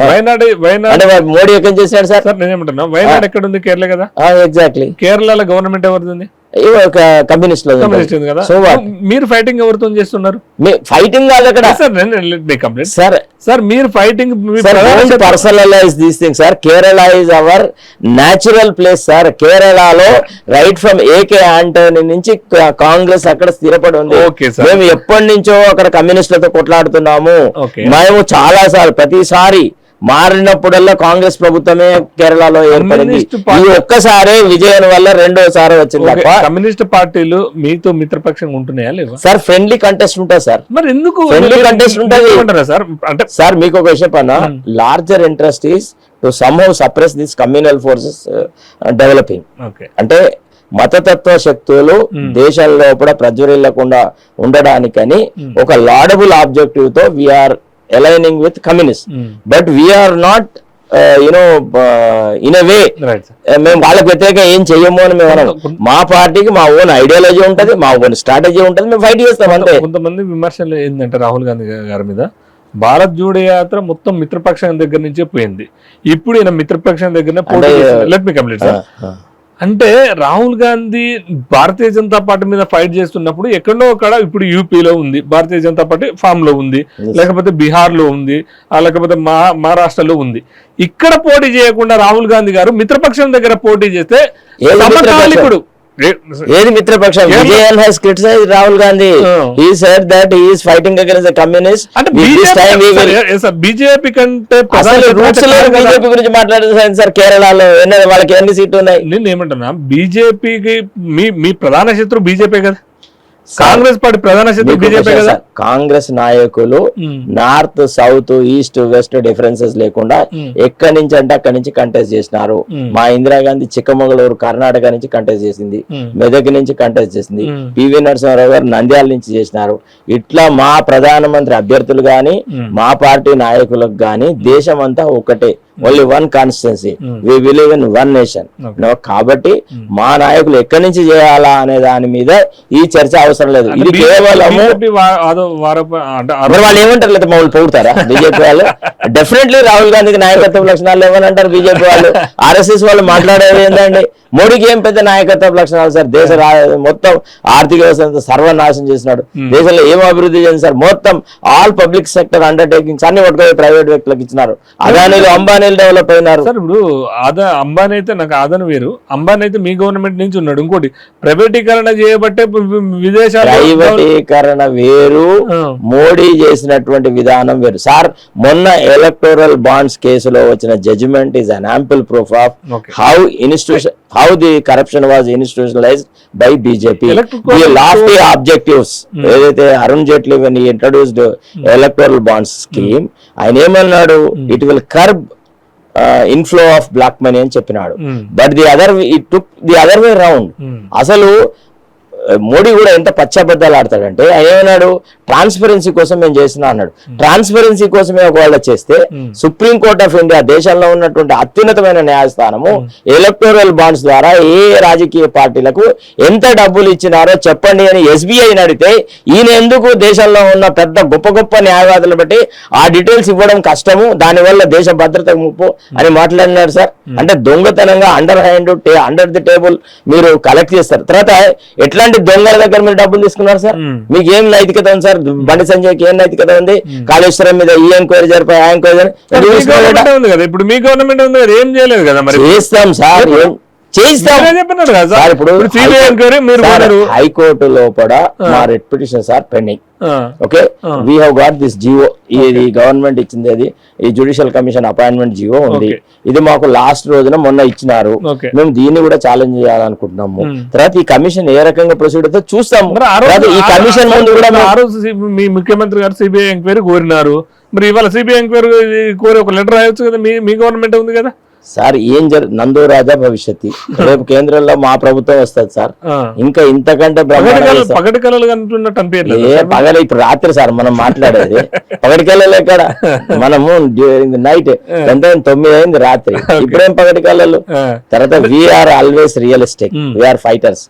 Wayanad Modi ఎక్కడ చేశాడు సార్? నేనేమంటున్నా, వైనాడ్ ఎక్కడ ఉంది? కేరళ కదా. ఎగ్జాక్ట్లీ. కేరళలో గవర్నమెంట్ ఎవరిది? ఒక కమ్యూనిస్ట్ లో కమ్యూనిస్ట్ ఉంది కదా. సో మీరు ఫైటింగ్ ఎవరితో చేస్తున్నారు? ఫైటింగ్ కాదు అక్కడ సార్. సార్ మీరు fighting personalise these things sir. Kerala is our natural place sir. కేరళలో రైట్ ఫ్రమ్ ఏకే ఆంటోనీ నుంచి కాంగ్రెస్ అక్కడ స్థిరపడి ఉంది. మేము ఎప్పటి నుంచో అక్కడ కమ్యూనిస్టులతో కొట్లాడుతున్నాము. మేము చాలా సార్లు ప్రతిసారి మారినప్పుడల్లా కాంగ్రెస్ ప్రభుత్వమే కేరళలో ఏర్పడింది. ఈ ఒక్కసారి విజయం వల్ల రెండోసారి వచ్చింది తప్ప కమ్యూనిస్ట్ పార్టీలు మీతో మిత్రపక్షంగా ఉంటున్నాయా లేవా సార్? ఫ్రెండ్లీ కంటెస్ట్ ఉంటుంది సార్. మరి ఎందుకు ఫ్రెండ్లీ కంటెస్ట్ ఉంటుంది సార్? అంటే సార్ మీకు ఒక విషయం అన్నా, larger interest is to somehow suppress this communal forces developing. అంటే మతతత్వ శక్తులు దేశాల్లో కూడా ప్రజ్వరిల్లకుండా ఉండడానికని ఒక లాడబుల్ ఆబ్జెక్టివ్ తో we are aligning with communists, but we are not in a way మేము వాళ్ళకి వ్యతిరేకంగా ఏం చెయ్యము అని మేము మా పార్టీకి మా ఓన్ ఐడియాలజీ ఉంటది, మా ఓన్ స్ట్రాటజీ ఉంటది, మేము ఫైట్ చేస్తాం అంతే. కొంతమంది విమర్శలు ఏంటంటే రాహుల్ గాంధీ గారి మీద భారత్ జోడో యాత్ర మొత్తం మిత్రపక్షం దగ్గర నుంచే పోయింది, ఇప్పుడు ఈయన మిత్రపక్షం దగ్గర లెట్ మీ కంప్లీట్ సార్. అంటే రాహుల్ గాంధీ భారతీయ జనతా పార్టీ మీద ఫైట్ చేస్తున్నప్పుడు ఎక్కడో అక్కడ ఇప్పుడు యూపీలో ఉంది భారతీయ జనతా పార్టీ ఫామ్ లో ఉంది, లేకపోతే బీహార్ లో ఉంది, లేకపోతే మహారాష్ట్రలో ఉంది. ఇక్కడ పోటీ చేయకుండా రాహుల్ గాంధీ గారు మిత్రపక్షం దగ్గర పోటీ చేస్తే సమకాలీకుడు ఏది మిత్రపక్షం? Vijayan has criticised Rahul Gandhi. He said that he is fighting against the communist. అంటే బీజేపీ కంటే బీజేపీ గురించి మాట్లాడుతున్నారు సార్. కేరళలో వాళ్ళకి ఎన్ని సీట్లు ఉన్నాయి? నేను ఏమంటున్నా, బీజేపీకి మీ ప్రధాన శత్రు బీజేపీ కదా, కాంగ్రెస్ పార్టీ ప్రధాన శత్రు బీజేపీ కదా. కాంగ్రెస్ నాయకులు north south east west differences లేకుండా ఎక్కడి నుంచి అంటే అక్కడి నుంచి కంటెస్ట్ చేసినారు. మా ఇందిరాగాంధీ చిక్కమగళూరు కర్ణాటక నుంచి కంటెస్ట్ చేసింది, మెదక్ నుంచి కంటెస్ట్ చేసింది, పివి నరసింహారావు గారు నంద్యాల నుంచి చేసినారు. ఇట్లా మా ప్రధానమంత్రి అభ్యర్థులు గాని మా పార్టీ నాయకులకు గాని దేశం అంతా ఒకటే, only one constituency, we believe in one nation. కాబట్టి మా నాయకులు ఎక్కడి నుంచి చేయాలా అనే దాని మీద ఈ చర్చ అవసరం లేదు. ఇది కేవలం వాళ్ళు ఏమంటారు లేదా మమ్మల్ని పొగుడతారా బీజేపీ వాళ్ళు? డెఫినెట్లీ రాహుల్ గాంధీకి నాయకత్వ లక్షణాలు ఏమనంటారు బీజేపీ వాళ్ళు. ఆర్ఎస్ఎస్ వాళ్ళు మాట్లాడేది ఏంటండి, మోడీకి ఏం పెద్ద నాయకత్వ లక్షణాలు సార్? దేశ మొత్తం ఆర్థిక వ్యవస్థ సర్వనాశనం చేసినాడు, దేశంలో ఏం అభివృద్ధి చేశారు? మొత్తం ఆల్ పబ్లిక్ సెక్టర్ అండర్టేకింగ్స్ అన్ని పట్టుకొని ప్రైవేట్ వ్యక్తులకు ఇచ్చినారు. అదానీలు అంబానీలు డెవలప్ అయినారు సార్. ఇప్పుడు అంబానీ అయితే నాకు ఆదాని వేరు, అంబానీ అయితే మీ గవర్నమెంట్ నుంచి ఉన్నాడు. ఇంకోటి ప్రైవేటీకరణ చేయబట్టే విదేశాలు, ప్రైవేటీకరణ వేరు, మోడీ చేసినటువంటి విధానం వేరు సార్. మొన్న ఎలక్టోరల్ బాండ్స్ కేసులో వచ్చిన judgement is an ample proof of how the corruption was institutionalized by BJP. The lofty objectives ఏదైతే Arun Jaitley when he introduced electoral bonds scheme, ఆయన ఏమన్నాడు, it will curb inflow of black money అని చెప్పినాడు. But it took the other way round. అసలు మోడీ కూడా ఎంత పచ్చబద్దాలు ఆడతాడంటే ఆయన ఏమన్నాడు, ట్రాన్స్పరెన్సీ కోసం మేము చేస్తున్నా అన్నాడు. ట్రాన్స్పరెన్సీ కోసమే ఒకవేళ చేస్తే సుప్రీం కోర్ట్ ఆఫ్ ఇండియా దేశంలో ఉన్నటువంటి అత్యున్నతమైన న్యాయస్థానము ఎలక్టోరల్ బాండ్స్ ద్వారా ఏ రాజకీయ పార్టీలకు ఎంత డబ్బులు ఇచ్చినారో చెప్పండి అని ఎస్బీఐని అడిగితే ఈయన ఎందుకు దేశంలో ఉన్న పెద్ద గొప్ప గొప్ప న్యాయవాదులు బట్టి ఆ డీటెయిల్స్ ఇవ్వడం కష్టము, దానివల్ల దేశ భద్రతకు ముప్పు అని మాట్లాడినారు సార్. అంటే దొంగతనంగా అండర్ ది టేబుల్ మీరు కలెక్ట్ చేస్తారు. తర్వాత ఎట్లాంటి దొంగల దగ్గర మీరు డబ్బులు తీసుకున్నారు సార్? మీకు ఏం నైతికత ఉంది సార్? బండి సంజయ్కి ఏం నైతికత ఉంది? కాళేశ్వరం మీద ఈ ఎంక్వైరీ జరిపాయి, ఆ ఎంక్వైరీ ఉంది కదా, ఇప్పుడు మీ గవర్నమెంట్ ఉంది కదా, ఏం చేయలేదు కదా. మరి చేస్తాం సార్, హైకోర్టు లోపల మా writ petition sir pending. Okay, we have got this GO, ఇది గవర్నమెంట్ ఇచ్చింది, అది ఈ జ్యుడిషియల్ కమిషన్ అపాయింట్మెంట్ జియో ఉంది. ఇది మాకు లాస్ట్ రోజున మొన్న ఇచ్చినారు. మేము దీన్ని కూడా ఛాలెంజ్ చేయాలనుకుంటున్నాము. తర్వాత ఈ కమిషన్ ఏ రకంగా ప్రొసీడ్ అయితే చూస్తాము. ఈ కమిషన్ ముందు కూడా మీ ముఖ్యమంత్రి గారు సిబిఐ ఎంక్వైరీ కోరినారు. మరి ఇవాళ సిబిఐ ఎంక్వైరీ కోరి ఒక లెటర్ రాయొచ్చు కదా, మీ గవర్నమెంట్ ఉంది కదా సార్. ఏం నందో రాజా భవిష్యత్తు, రేపు కేంద్రంలో మా ప్రభుత్వం వస్తుంది సార్. ఇంకా ఇంతకంటే పగటి కళలు పగల ఇప్పుడు రాత్రి సార్ మనం మాట్లాడేది పగటి కళలు ఎక్కడ, మనము నైట్ ఎంత 9 అయింది రాత్రి, ఇప్పుడేం పగటి కళలు. తర్వాత we're always realistic, we're fighters,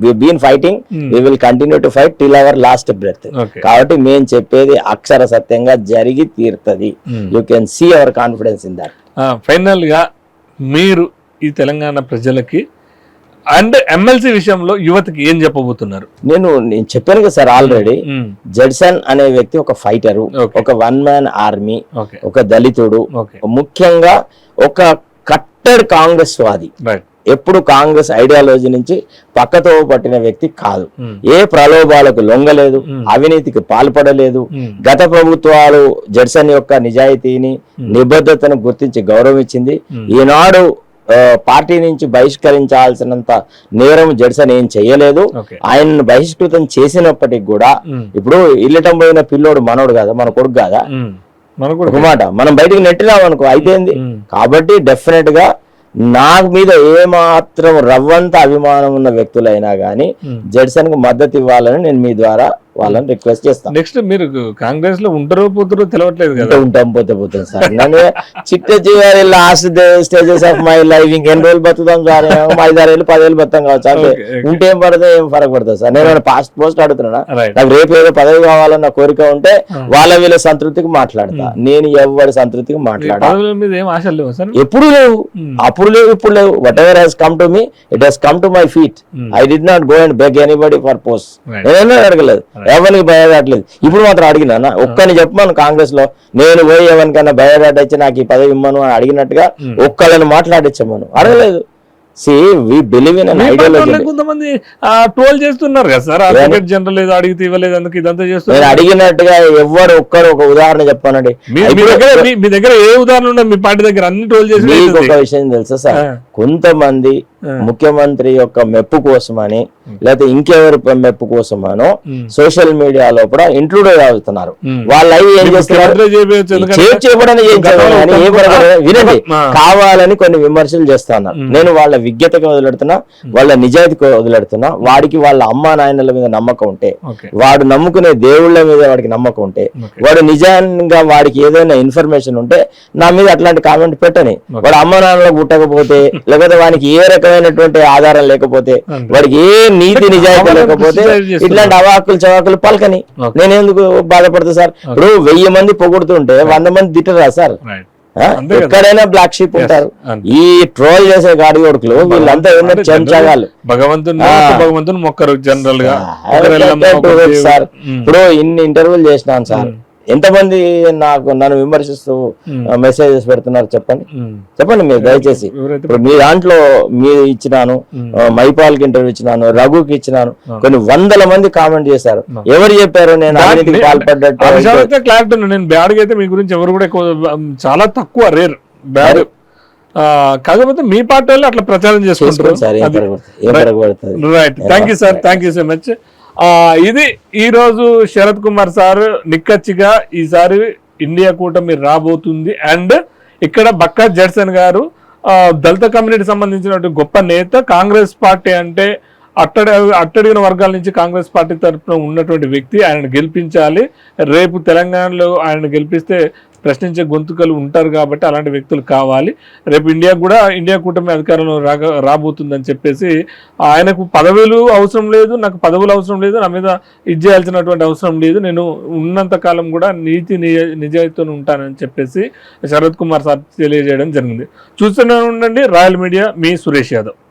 we been fighting, we will continue to fight till our last breath. కాబట్టి మేము చెప్పేది అక్షర సత్యంగా జరిగి తీరుతుంది. You can see our confidence in that. Final గా మీరు ఈ తెలంగాణ ప్రజలకి అండ్ ఎమ్మెల్సీ విషయంలో యువతకి ఏం చెప్పబోతున్నారు? నేను చెప్పాను కదా సార్ ఆల్రెడీ, ఉమ్, జడ్సన్ అనే వ్యక్తి ఒక ఫైటరు, Okay. ఒక వన్ మ్యాన్ ఆర్మీ, ఓకే, ఒక దళితుడు, ఓకే, ముఖ్యంగా ఒక కట్టెడ్ కాంగ్రెస్ వాది. రైట్, ఎప్పుడు కాంగ్రెస్ ఐడియాలజీ నుంచి పక్కతో పట్టిన వ్యక్తి కాదు. ఉమ్, ఏ ప్రలోభాలకు లొంగలేదు, అవినీతికి పాల్పడలేదు. ఉమ్, గత ప్రభుత్వాలు జడ్సన్ యొక్క నిజాయితీని, నిబద్ధతను గుర్తించి గౌరవించింది. ఈనాడు పార్టీ నుంచి బహిష్కరించాల్సినంత నేరం జడ్సన్ ఏం చేయలేదు. ఓకే, ఆయనను బహిష్కృతం చేసినప్పటికి కూడా ఉమ్, ఇప్పుడు ఇల్లటం పోయిన పిల్లోడు మనోడు కదా, మన కొడుకు కదా. ఉమ్, మనకు కూడా ఒక మాట మనం బయటికి నెట్టినాం అనుకో అయిపోయింది. ఉమ్, కాబట్టి డెఫినెట్ గా నా మీద ఏమాత్రం రవ్వంత అభిమానం ఉన్న వ్యక్తులైనా గానీ ఉమ్. జడ్సన్ కు మద్దతు ఇవ్వాలని నేను మీ ద్వారా వాళ్ళని రిక్వెస్ట్ చేస్తాను. నెక్స్ట్ మీరు కాంగ్రెస్ లో ఉంటారో పోతారో తెలవట్లేదు కదా. ఉంటాం పోతాం సార్. నేను చిట్ట చివరి last stages of my life ఇంకెన్ని రోజులు బతుకుతాం సార్? 5-6 ఏళ్ళు 10 ఏళ్ళు బతాం కావచ్చు. అంటే Okay, okay. ఉంటే ఏం పడుతుంది, ఏం ఫరక్ పడుతుంది సార్? నేను పోస్ట్ అడుగుతున్నా. Right. నాకు రేపు ఏదో పదవి కావాలన్న కోరిక ఉంటే వాళ్ళ వీళ్ళ సంతృప్తికి మాట్లాడతా. నేను ఎవరి సంతృప్తికి మాట్లాడా. పదవుల మీద ఏం ఆశలు లేవు సార్? ఎప్పుడు లేవు, అప్పుడు లేవు, ఇప్పుడు లేవు. Whatever has come to me, it has come to my feet. I did not go and beg anybody for post. Right. నేనేమో అడగలేదు, ఎవరికి భయపడట్లేదు. ఇప్పుడు మాత్రం అడిగినా ఒక్కని చెప్పమను కాంగ్రెస్ లో నేను పోయి ఎవరికైనా భయపడ్డ ఇచ్చి నాకు ఈ పదవి ఇమ్మను అని అడిగినట్టుగా ఒక్కళ్ళని మాట్లాడించమను అడగలేదు. See we believe in an ideology. కొంతమంది ట్రోల్ చేస్తున్నారు కదా సార్, అడ్వకేట్ జనరల్ ఏదో అడిగితే ఇవ్వలేదు అందుకు ఇదంతా నేను చేస్తున్నారు. అడిగినట్టుగా ఎవరు ఒక్కరు ఒక ఉదాహరణ చెప్పానండి. మీ దగ్గర ఏ ఉదాహరణ ఉండదు, మీ పార్టీ దగ్గర అన్ని ట్రోల్ చేసి మీకు ఒక విషయం తెలుసా సార్, కొంతమంది ముఖ్యమంత్రి యొక్క మెప్పు కోసమని లేకపోతే ఇంకెవరి మెప్పు కోసమనో సోషల్ మీడియా లోపల ఇంక్లూడ్ అవుతున్నారు. వాళ్ళు అవి ఏం చేస్తున్నారు, వినండి, కావాలని కొన్ని విమర్శలు చేస్తున్నారు. నేను వాళ్ళ విజ్ఞతకి వదిలేడుతున్నా, వాళ్ళ నిజాయితీకి వదిలేడుతున్నా. వాడికి వాళ్ళ అమ్మా నాయనల మీద నమ్మకం ఉంటే, వాడు నమ్ముకునే దేవుళ్ళ మీద వాడికి నమ్మకం ఉంటే, వాడు నిజంగా వాడికి ఏదైనా ఇన్ఫర్మేషన్ ఉంటే నా మీద అట్లాంటి కామెంట్ పెట్టని. వాడు అమ్మ నాన్నలకు పుట్టకపోతే, లేకపోతే వానికి ఏ రకమైనటువంటి ఆధారం లేకపోతే, వాడికి ఏ నీతి నిజాయితీ లేకపోతే ఇట్లాంటి అవాకులు చవాకులు పలకని. నేను ఎందుకు బాధపడతా సార్? ఇప్పుడు 1000 మంది పొగుడుతుంటే 100 మంది తిట్టరా సార్? ఎక్కడైనా బ్లాక్ షీప్ ఉంటారు. ఈ ట్రోల్ చేసే గాడి కొడుకులు వీళ్ళంతా ఏంటంటే చెంచగాళ్ళు. భగవంతుని మొక్కరు జనరల్ గా సార్. ఇప్పుడు ఇన్ని ఇంటర్వ్యూలు చేసినాను సార్, ఎంతమంది నన్ను విమర్శిస్తూ మెసేజెస్ పెడుతున్నారు చెప్పండి మీరు దయచేసి. ఇప్పుడు మీ దాంట్లో మీరు ఇచ్చినాను, మైపాల్కి ఇంటర్వ్యూ ఇచ్చినాను, రఘుకి ఇచ్చినాను, కొన్ని 100 మంది కామెంట్ చేశారు. ఎవరు చెప్పారు నేను అవినీతికి పాల్పడ్డట్టు? క్లారిటీ నేను బ్యాడ్ అయితే మీ గురించి ఎవరు కూడా చాలా తక్కువ, రేర్ బ్యాడ్. కాకపోతే మీ పార్టీ వాళ్ళు అట్లా ప్రచారం చేసుకుంటారు. Right, thank you sir, thank you so much. ఇది ఈ రోజు శరత్ కుమార్ సార్ నిక్కచ్చిగా ఈసారి ఇండియా కూటమి రాబోతుంది. అండ్ ఇక్కడ బక్కా జడ్సన్ గారు దళిత కమ్యూనిటీ సంబంధించిన గొప్ప నేత. కాంగ్రెస్ పార్టీ అంటే అట్టడిగిన వర్గాల నుంచి కాంగ్రెస్ పార్టీ తరఫున ఉన్నటువంటి వ్యక్తి. ఆయనను గెలిపించాలి. రేపు తెలంగాణలో ఆయన గెలిపిస్తే ప్రశ్నించే గొంతుకలు ఉంటారు కాబట్టి అలాంటి వ్యక్తులు కావాలి. రేపు ఇండియా కూటమి అధికారంలో రాబోతుందని చెప్పేసి ఆయనకు పదవులు అవసరం లేదు, నాకు పదవులు అవసరం లేదు, నా మీద ఇది చేయాల్సినటువంటి అవసరం లేదు, నేను ఉన్నంత కాలం కూడా నీతి నిజాయితీతో ఉంటానని చెప్పేసి శరత్ కుమార్ సార్ తెలియజేయడం జరిగింది. చూస్తూనే ఉండండి రాయల్ మీడియా. మీ సురేష్ యాదవ్.